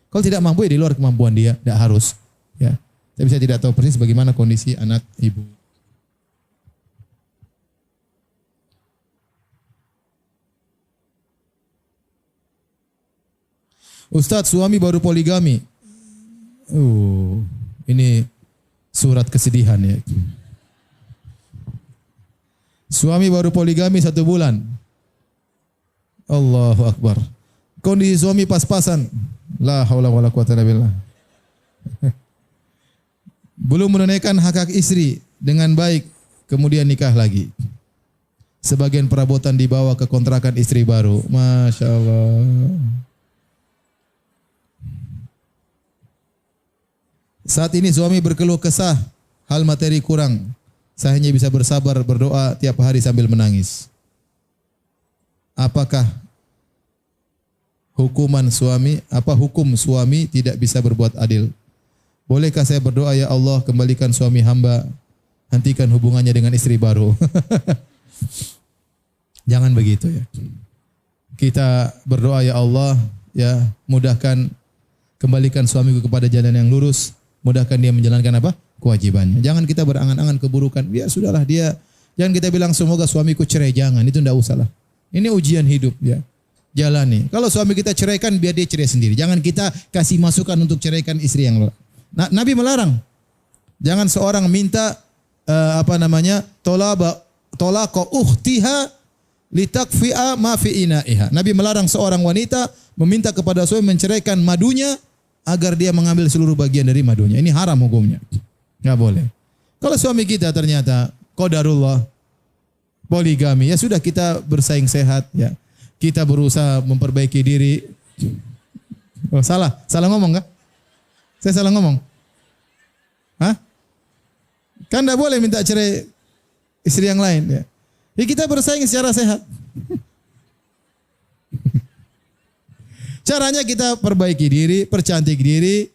Kalau tidak mampu ya di luar kemampuan dia, tidak harus. Ya, tapi saya tidak tahu persis bagaimana kondisi anak ibu. Ustadz, suami baru poligami. Ini surat kesedihan ya. Suami baru poligami 1 bulan. Allahu Akbar. Kondisi suami pas-pasan. La haula wala quwata illa billah. Belum menunaikan hak-hak istri dengan baik, kemudian nikah lagi. Sebagian perabotan dibawa ke kontrakan istri baru. Masya Allah. Saat ini suami berkeluh kesah, hal materi kurang. saya hanya bisa bersabar berdoa tiap hari sambil menangis. Apakah hukum suami tidak bisa berbuat adil? Bolehkah saya berdoa, ya Allah kembalikan suami hamba, hentikan hubungannya dengan istri baru? Jangan begitu ya. Kita berdoa, ya Allah, ya mudahkan, kembalikan suamiku kepada jalan yang lurus, mudahkan dia menjalankan apa? Kewajibannya. Jangan kita berangan-angan keburukan. Ya sudahlah dia. Jangan kita bilang semoga suamiku cerai, jangan, itu enggak usah lah. Ini ujian hidup ya. Jalani. Kalau suami kita ceraikan, biar dia cerai sendiri. Jangan kita kasih masukan untuk ceraikan istri yang lain. Nabi melarang. Jangan seorang minta tolaqa ukhtiha litakfi'a ma fi ina'iha. Nabi melarang seorang wanita meminta kepada suami menceraikan madunya agar dia mengambil seluruh bagian dari madunya. Ini haram hukumnya. Enggak boleh. Kalau suami kita ternyata qadarullah poligami, ya sudah, kita bersaing sehat ya. Kita berusaha memperbaiki diri. Oh, salah ngomong enggak? Saya salah ngomong? Hah? Kan enggak boleh minta cerai istri yang lain ya. Ya kita bersaing secara sehat. Caranya kita perbaiki diri, percantik diri,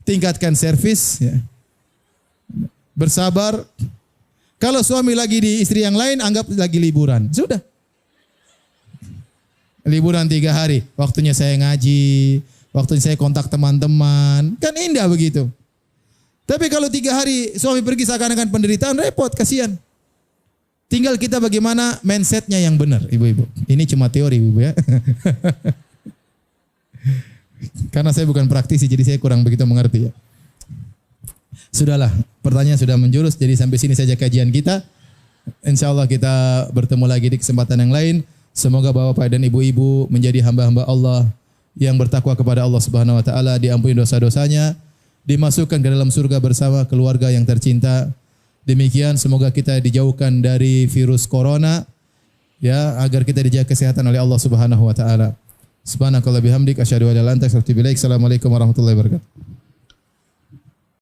tingkatkan servis ya. Bersabar. Kalau suami lagi di istri yang lain, anggap lagi liburan. Sudah. Liburan 3 hari. Waktunya saya ngaji, waktunya saya kontak teman-teman. Kan indah begitu. Tapi kalau 3 hari suami pergi seakan-akan penderitaan, repot, kasihan. Tinggal kita bagaimana mindsetnya yang benar, ibu-ibu. Ini cuma teori, ibu ya. Karena saya bukan praktisi, jadi saya kurang begitu mengerti ya. Sudahlah, pertanyaan sudah menjurus, jadi sampai sini saja kajian kita. Insya Allah kita bertemu lagi di kesempatan yang lain. Semoga Bapak dan Ibu-ibu menjadi hamba-hamba Allah yang bertakwa kepada Allah Subhanahu wa taala, diampuni dosa-dosanya, dimasukkan ke dalam surga bersama keluarga yang tercinta. Demikian, semoga kita dijauhkan dari virus corona ya, agar kita dijaga kesehatan oleh Allah Subhanahu wa taala. Subhanakallah bihamdik asyhadu an la ilaha illa anta astaghfiruka wa atubu ilaik. Assalamualaikum warahmatullahi wabarakatuh.